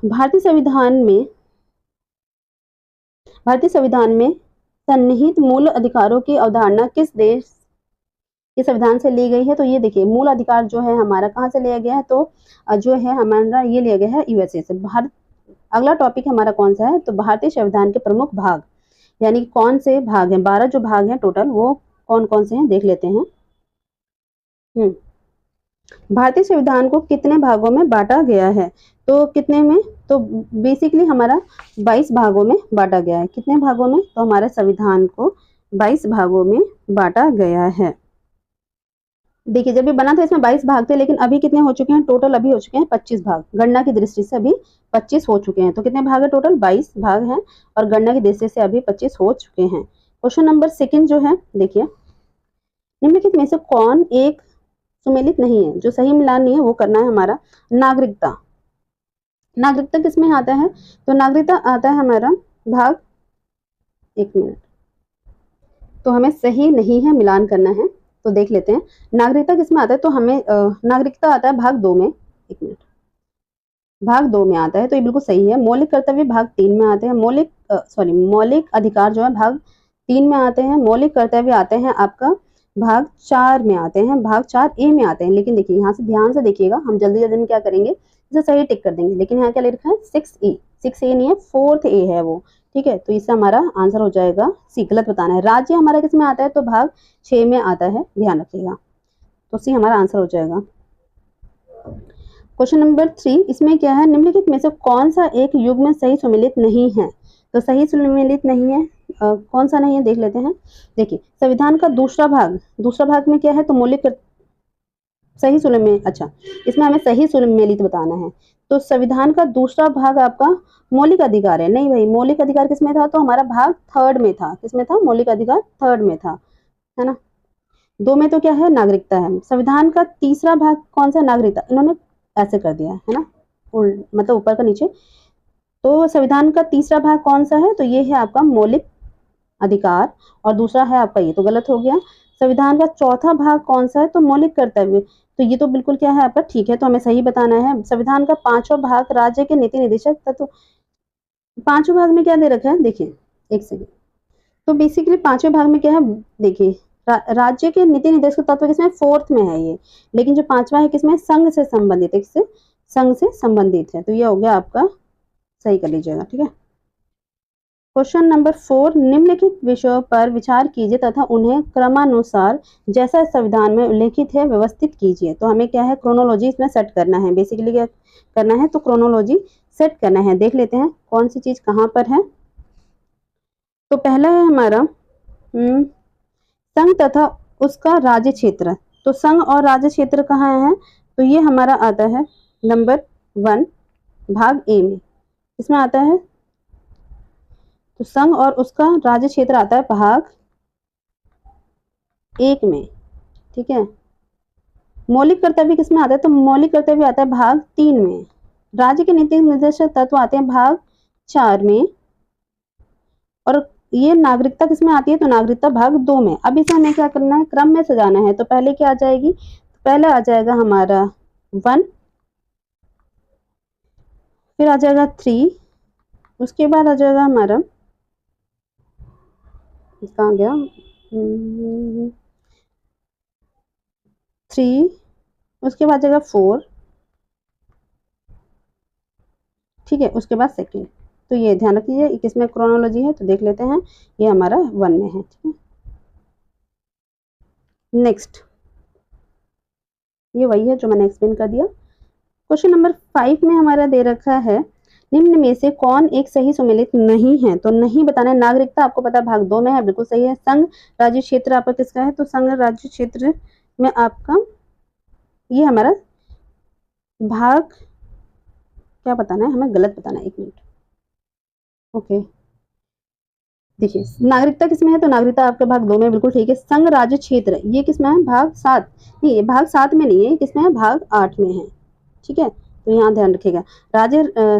भारतीय संविधान में सन्निहित मूल अधिकारों की अवधारणा किस देश के संविधान से ली गई है, तो ये देखिए मूल अधिकार जो है हमारा कहाँ से लिया गया है, तो जो है हमारा ये लिया गया है यूएसए से। अगला टॉपिक हमारा कौन सा है, तो भारतीय संविधान के प्रमुख भाग, यानी कौन से भाग हैं, 12 जो भाग हैं टोटल, वो कौन कौन से हैं देख लेते हैं। भारतीय संविधान को कितने भागों में बांटा गया है, तो कितने में, तो बेसिकली हमारा 22 भागों में बांटा गया है। कितने भागों में, तो हमारे संविधान को 22 भागों में बांटा गया है। देखिए जब ये बना था इसमें 22 भाग थे, लेकिन अभी कितने हो चुके हैं टोटल? अभी हो चुके हैं 25 भाग। गणना की दृष्टि से अभी 25 हो चुके हैं। तो कितने भाग है टोटल? 22 भाग हैं और गणना की दृष्टि से अभी 25 हो चुके हैं। क्वेश्चन नंबर 2 जो है, देखिए निम्नलिखित में से कौन एक सुमेलित नहीं है? जो सही मिलान नहीं है वो करना है हमारा। नागरिकता, नागरिकता किसमें आता है? तो नागरिकता आता है हमारा भाग, एक मिनट, तो हमें सही नहीं है मिलान करना है। तो देख लेते हैं नागरिकता किसमें आता है। तो हमें नागरिकता आता है भाग 2 में, एक मिनट, भाग 2 में आता है, तो ये बिल्कुल सही है। मौलिक कर्तव्य भाग 3 में आते हैं। मौलिक अधिकार जो है भाग 3 में आते हैं। मौलिक कर्तव्य आते हैं आपका भाग 4 में आते हैं, भाग 4A में आते हैं। लेकिन देखिए यहाँ से ध्यान से देखिएगा, हम जल्दी जल्दी में क्या करेंगे, इसे सही टिक कर देंगे, लेकिन यहाँ क्या लिखा है 6A, 6A नहीं है 4A है वो, ठीक है। तो इससे हमारा आंसर हो जाएगा सी, गलत बताना है। राज्य हमारा किस में आता है? तो भाग 6 में आता है, ध्यान रखिएगा। तो सी हमारा आंसर हो जाएगा। क्वेश्चन नंबर 3, इसमें क्या है? निम्नलिखित में से कौन सा एक युग्म सही सुमेलित नहीं है? तो सही सुमेलित नहीं है, कौन सा नहीं है देख लेते हैं। देखिए संविधान का दूसरा भाग में क्या है? तो मौलिक सही सुमेलित, अच्छा इसमें हमें सही सुमेलित बताना है। तो संविधान का दूसरा भाग आपका मौलिक अधिकार है। नहीं भाई, मौलिक अधिकार किसमें था? तो हमारा भाग 3rd में था। किसमें था? मौलिक अधिकार 3rd में था, है ना। 2 में तो क्या है? नागरिकता है। संविधान का तीसरा भाग कौन सा? नागरिकता। इन्होंने ऐसे कर दिया है ना, मतलब ऊपर का नीचे। तो संविधान का तीसरा भाग कौन सा है? तो ये है आपका मौलिक अधिकार, और दूसरा है आपका ये, तो गलत हो गया। संविधान का चौथा भाग कौन सा है? तो मौलिक कर्तव्य। तो ये तो बिल्कुल क्या है आपका ठीक है, तो हमें सही बताना है। संविधान का 5वां भाग राज्य के नीति निर्देशक तत्व। 5वें भाग में क्या दे रखा है? देखिए एक सेकेंड, तो बेसिकली 5वें भाग में क्या है? देखिए राज्य के नीति निर्देशक तत्व किसमें? 4th में है ये, लेकिन जो 5वां है किसमें? संघ से संबंधित है। किससे? संघ से संबंधित है। तो ये हो गया आपका, सही कर लीजिएगा, ठीक है। क्वेश्चन नंबर 4, निम्नलिखित विषयों पर विचार कीजिए तथा उन्हें क्रमानुसार जैसा संविधान में उल्लेखित है व्यवस्थित कीजिए। तो हमें क्या है? क्रोनोलॉजी इसमें सेट करना है। बेसिकली क्या करना है? तो क्रोनोलॉजी सेट करना है। देख लेते हैं कौन सी चीज कहाँ पर है। तो पहला है हमारा संघ तथा उसका राज्य क्षेत्र। तो संघ और राज्य क्षेत्र कहाँ है? तो ये हमारा आता है नंबर 1 भाग ए में। इसमें आता है, तो संघ और उसका राज्य क्षेत्र आता है भाग 1 में, ठीक है। मौलिक कर्तव्य किसमें आता है? तो मौलिक कर्तव्य आता है भाग 3 में। राज्य के नीति निर्देशक तत्व आते हैं भाग 4 में, और ये नागरिकता किसमें आती है? तो नागरिकता भाग 2 में। अब इसे हमें क्या करना है? क्रम में सजाना है। तो पहले क्या आ जाएगी? पहले आ जाएगा हमारा 1, फिर आ जाएगा 3, उसके बाद आ जाएगा हमारा, कहाँ गया, 3, उसके बाद जाएगा 4, ठीक है, उसके बाद सेकंड। तो ये ध्यान रखिए किसमें क्रोनोलॉजी है, तो देख लेते हैं ये हमारा 1 में है, ठीक है। नेक्स्ट, ये वही है जो मैंने एक्सप्लेन कर दिया। क्वेश्चन नंबर 5 में हमारा दे रखा है, निम्न में से कौन एक सही सुमेलित नहीं है? तो नहीं बताना है। नागरिकता आपको पता है भाग 2 में है, बिल्कुल सही है। संघ राज्य क्षेत्र आपका किसका है? तो संघ राज्य क्षेत्र में आपका ये हमारा भाग, क्या बताना है हमें? गलत बताना है, एक मिनट, ओके। देखिए नागरिकता किसमें है? तो नागरिकता आपके भाग 2 में, बिल्कुल ठीक है। संघ राज्य क्षेत्र ये किसमें है? भाग 7, नहीं ये भाग 7 में नहीं है, किसमें है? भाग 8 में है, ठीक है। तो यहाँ ध्यान रखिएगा,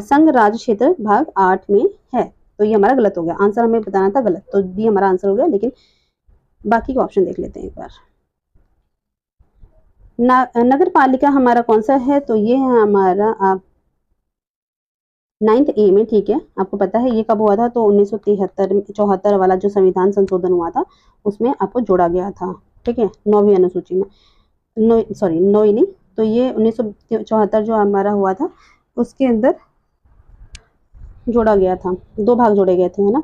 संघ राज्य क्षेत्र भाग 8 में है। तो ये हमारा गलत हो गया, आंसर हमें बताना था गलत, तो डी हमारा आंसर हो गया। लेकिन बाकी के ऑप्शन देख लेते हैं एक बार। नगर पालिका हमारा कौन सा है? तो ये है हमारा आप 9th ए में, ठीक है। आपको पता है ये कब हुआ था? तो 1973-74 वाला जो संविधान संशोधन हुआ था उसमें आपको जोड़ा गया था, ठीक है, 9वीं अनुसूची में। 9 नहीं, तो ये 1974 जो हमारा हुआ था उसके अंदर जोड़ा गया था, 2 भाग जोड़े गए थे, है ना।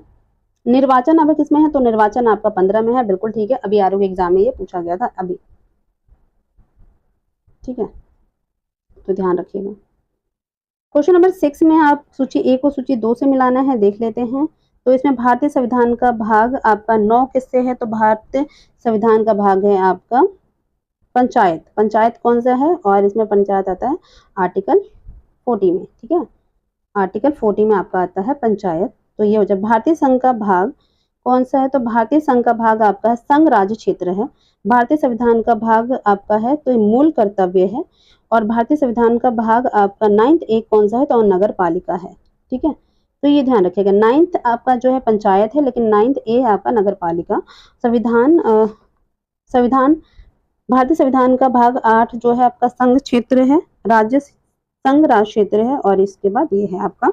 निर्वाचन अब किसमें है? तो निर्वाचन आपका 15 में है, बिल्कुल ठीक है। अभी आरोग्य एग्जाम में ये पूछा गया था अभी, ठीक है, तो ध्यान रखिएगा। क्वेश्चन नंबर 6 में आप सूची 1 को सूची 2 से मिलाना है, देख लेते हैं। तो इसमें भारतीय संविधान का भाग आपका 9 किससे है, तो भारतीय संविधान का भाग है आपका पंचायत। पंचायत कौन सा है, और इसमें पंचायत आता है आर्टिकल 40 में, ठीक है, आर्टिकल 40 में आपका आता है पंचायत। तो ये हो जाए। भारतीय संघ का भाग कौन सा है, तो भारतीय संघ का भाग आपका संघ राज्य क्षेत्र है। भारतीय संविधान का भाग आपका है तो मूल कर्तव्य है। और भारतीय संविधान का भाग आपका 9th ए कौन सा है, तो नगर पालिका है, ठीक है। तो ये ध्यान रखिएगा, 9th आपका जो है पंचायत है, लेकिन 9th ए आपका नगर पालिका। संविधान भारतीय संविधान का भाग 8 जो है आपका संघ क्षेत्र है, राज्य संघ राज्य क्षेत्र है। और इसके बाद ये है आपका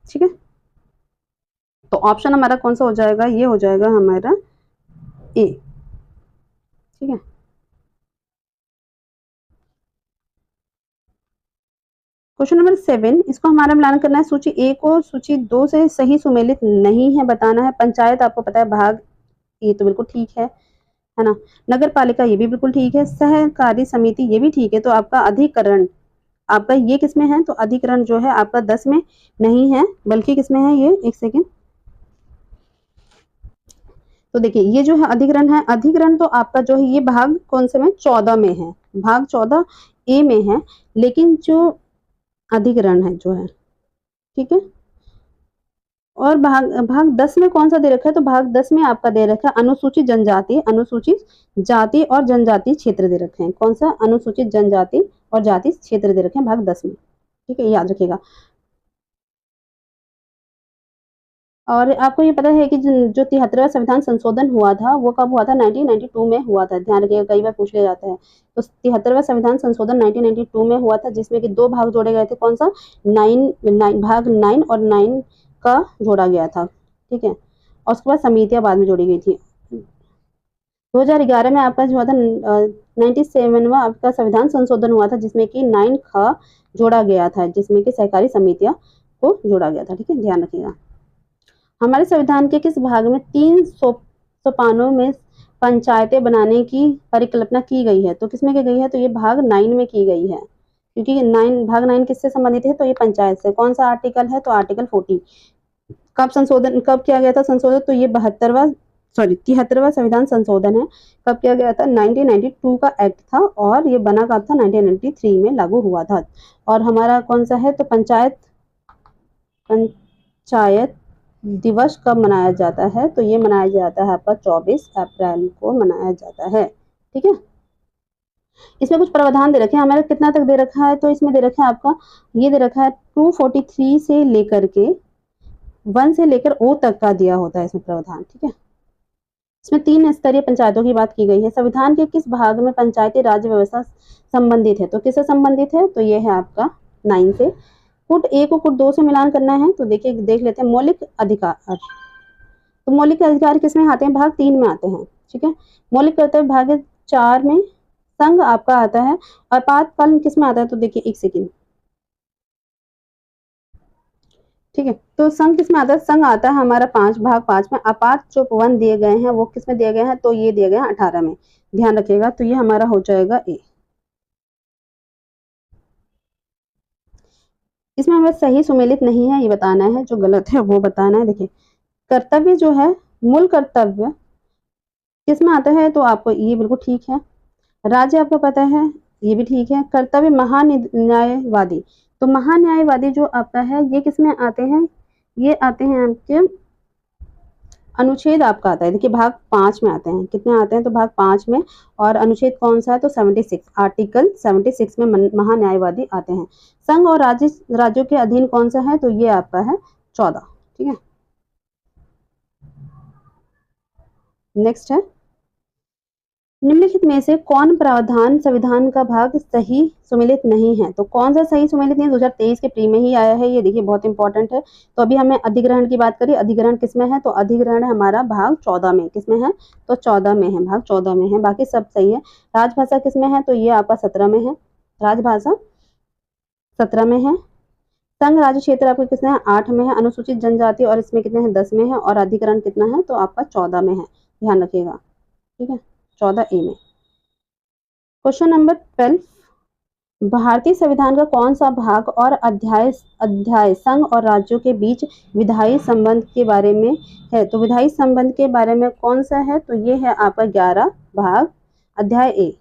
ठीक है। तो ऑप्शन हमारा कौन सा हो जाएगा, ये हो जाएगा हमारा ए, ठीक है। क्वेश्चन नंबर 7, इसको हमारा मिलान करना है। सूची ए को सूची 2 से सही सुमेलित नहीं है बताना है। पंचायत आपको पता है भाग, ये तो बिल्कुल ठीक है ना। नगर पालिका ये भी बिल्कुल ठीक है। सहकारी समिति ये भी ठीक है। तो आपका अधिकरण आपका ये किसमें है, तो अधिकरण जो है आपका 10 में नहीं है, बल्कि किसमें है, ये एक सेकेंड। तो देखिए ये जो है अधिकरण तो आपका जो है ये भाग कौन से में, 14 में है, भाग 14 ए में है। लेकिन जो अधिकरण है जो है, ठीक है, और भाग 10 में कौन सा दे रखा है, तो भाग 10 में आपका दे रखा है अनुसूचित जनजाति, अनुसूचित जाति और जनजाति क्षेत्र दे रखे हैं। कौन सा, अनुसूचित जनजाति और जाति क्षेत्र दे रखे हैं भाग 10 में, ठीक है, याद रखिएगा। और आपको ये पता है कि जो 73वां संविधान संशोधन हुआ था वो कब हुआ था, 1992 में हुआ था। ध्यान रखिएगा, कई बार पूछ लिया जाता है। तो 73वां संविधान संशोधन 1992 में हुआ था, जिसमें कि 2 भाग जोड़े गए थे। कौन सा, भाग 9 और 9 का जोड़ा गया था, ठीक है। और उसके बाद समितियां बाद में जोड़ी गई थी। 2011 में आपका जो था 97वां आपका संविधान संशोधन हुआ था, जिसमें कि 9 का जोड़ा गया था, जिसमें कि सहकारी समितियां को जोड़ा गया था, ठीक है, ध्यान रखिएगा। हमारे संविधान के किस भाग में 3 सोपानों में पंचायतें बनाने की परिकल्पना की गई है, तो किसमें की गई है, तो ये भाग 9 में की गई है। क्योंकि भाग 9 किससे संबंधित है, तो ये पंचायत से। कौन सा आर्टिकल है, तो आर्टिकल 40। कब किया गया था संशोधन, तो ये 73वां संविधान संशोधन है। कब किया गया था, 1992 का एक्ट था, और ये बना कब था, 1993 में लागू हुआ था। और हमारा कौन सा है, तो पंचायत दिवस कब मनाया जाता है, तो ये मनाया जाता है आपका 24 अप्रैल को मनाया जाता है, ठीक है। इसमें कुछ प्रावधान दे रखे हैं, हमारे कितना तक दे रखा है, तो इसमें दे रखा है आपका, ये दे रखा है 243 से लेकर के 1 से लेकर ओ तक का दिया होता है इसमें प्रावधान, ठीक है। इसमें 3 स्तरीय पंचायतों की बात की गई है। संविधान के किस भाग में पंचायती राज व्यवस्था संबंधित है, तो किससे संबंधित है, तो ये है आपका 9 से। फुट ए को फुट 2 से मिलान करना है, तो देखिए देख लेते हैं। मौलिक अधिकार, तो मौलिक अधिकार किसमें आते हैं, भाग 3 में आते हैं, ठीक है। मौलिक कर्तव्य भाग 4 में। संघ आपका आता है। आपातकालीन किस में आता है, तो देखिए एक सेकेंड, ठीक है। तो संघ किस में आता है, संघ आता है हमारा भाग 5 में। आपात जो 1 दिए गए हैं वो किस में दिए गए हैं, तो ये दिए गए हैं 18 में, ध्यान रखिएगा। तो ये हमारा हो जाएगा ए। इसमें हमें सही सुमेलित नहीं है ये बताना है, जो गलत है वो बताना है। देखिए कर्तव्य जो है, मूल कर्तव्य किसमें आता है, तो आपको ये बिल्कुल ठीक है। राज्य आपको पता है, ये भी ठीक है। कर्तव्य महान्यायवादी, तो महान्यायवादी जो आपका है ये किसमें आते हैं, ये आते हैं आपके अनुच्छेद आपका आता है। देखिए भाग 5 में आते हैं, कितने आते हैं, तो भाग 5 में। और अनुच्छेद कौन सा है, तो 76, आर्टिकल 76 में महान्यायवादी आते हैं। संघ और राज्यों के अधीन कौन सा है, तो ये आपका है 14, ठीक है। नेक्स्ट है, निम्नलिखित में से कौन प्रावधान संविधान का भाग सही सुमेलित नहीं है, तो कौन सा सही सुमेलित नहीं, 2023 के प्री में ही आया है ये, देखिए बहुत इंपॉर्टेंट है। तो अभी हमें अधिग्रहण की बात करिए, अधिग्रहण किसमें है, तो अधिग्रहण है हमारा भाग 14 में। किसमें है, तो 14 में है, भाग 14 में है, बाकी सब सही है। राजभाषा किसमें है, तो ये आपका 17 में है, राजभाषा 17 में है। संघ राज्य क्षेत्र आपको कितने हैं, 8 में है। अनुसूचित जनजाति और इसमें कितने हैं, 10 में है। और अधिग्रहण कितना है, तो आपका 14 में है, ध्यान रखिएगा, ठीक है, 14 ए में। क्वेश्चन नंबर 12, भारतीय संविधान का कौन सा भाग और अध्याय अध्याय संघ और राज्यों के बीच विधायी संबंध के बारे में है? तो विधायी संबंध के बारे में कौन सा है? तो ये है आपका 11 भाग, अध्याय ए।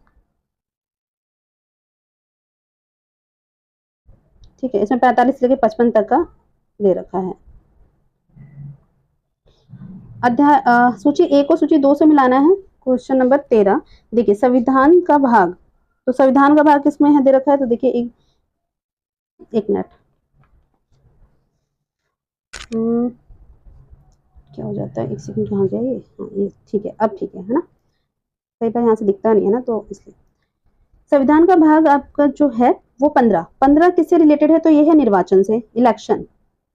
ठीक है, इसमें 45 से लेकर 55 तक का दे रखा है। अध्याय सूची 1 को सूची 2 से मिलाना है। क्वेश्चन नंबर 13, देखिए संविधान का भाग, तो संविधान का भाग किसमें है दे रखा है? तो देखिए एक मिनट, क्या हो जाता है, एक सेकंड, कहाँ गया ये? हाँ ये ठीक है, अब ठीक है ना? कई बार यहाँ से दिखता नहीं है ना, तो इसलिए संविधान का भाग आपका जो है वो 15 किससे रिलेटेड है? तो ये है निर्वाचन से, इलेक्शन।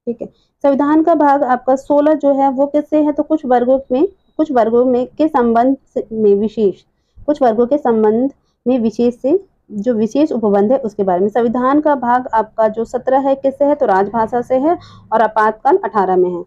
ठीक है, संविधान का भाग आपका 16 जो है वो किससे है? तो कुछ वर्गों में के संबंध में विशेष, कुछ वर्गों के संबंध में विशेष से जो विशेष उपबंध है उसके बारे में। संविधान का भाग आपका जो 17 है किससे है? तो राजभाषा से है, और आपातकाल 18 में है।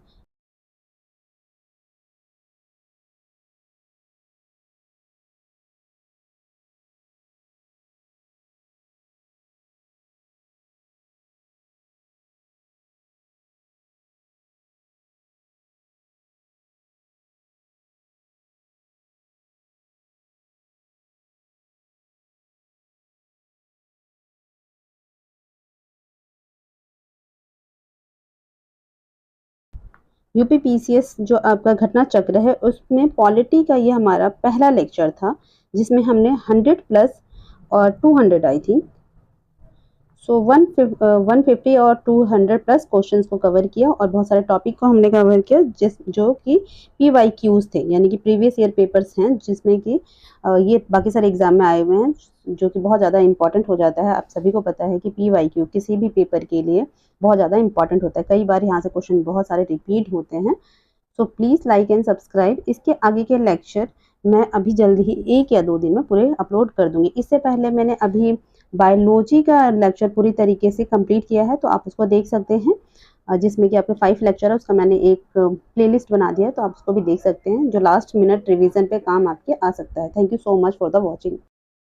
यूपीपीसीएस जो आपका घटना चक्र है उसमें पॉलिटी का ये हमारा पहला लेक्चर था, जिसमें हमने 100 प्लस और 200 आई थी, सो 150 और 200 प्लस क्वेश्चंस को कवर किया, और बहुत सारे टॉपिक को हमने कवर किया जो कि PYQs थे, यानी कि प्रीवियस ईयर पेपर्स हैं, जिसमें कि ये बाकी सारे एग्जाम में आए हुए हैं, जो कि बहुत ज़्यादा इंपॉर्टेंट हो जाता है। आप सभी को पता है कि PYQ किसी भी पेपर के लिए बहुत ज़्यादा इंपॉर्टेंट होता है, कई बार यहाँ से क्वेश्चन बहुत सारे रिपीट होते हैं। So please like and subscribe. इसके आगे के लेक्चर मैं अभी जल्द ही 1 या 2 दिन में पूरे अपलोड कर दूंगी। इससे पहले मैंने अभी बायोलॉजी का लेक्चर पूरी तरीके से कंप्लीट किया है, तो आप उसको देख सकते हैं, जिसमें कि आपके 5 लेक्चर है, उसका मैंने एक प्लेलिस्ट बना दिया है, तो आप उसको भी देख सकते हैं, जो लास्ट मिनट रिवीजन पे काम आपके आ सकता है। Thank you so much for the watching.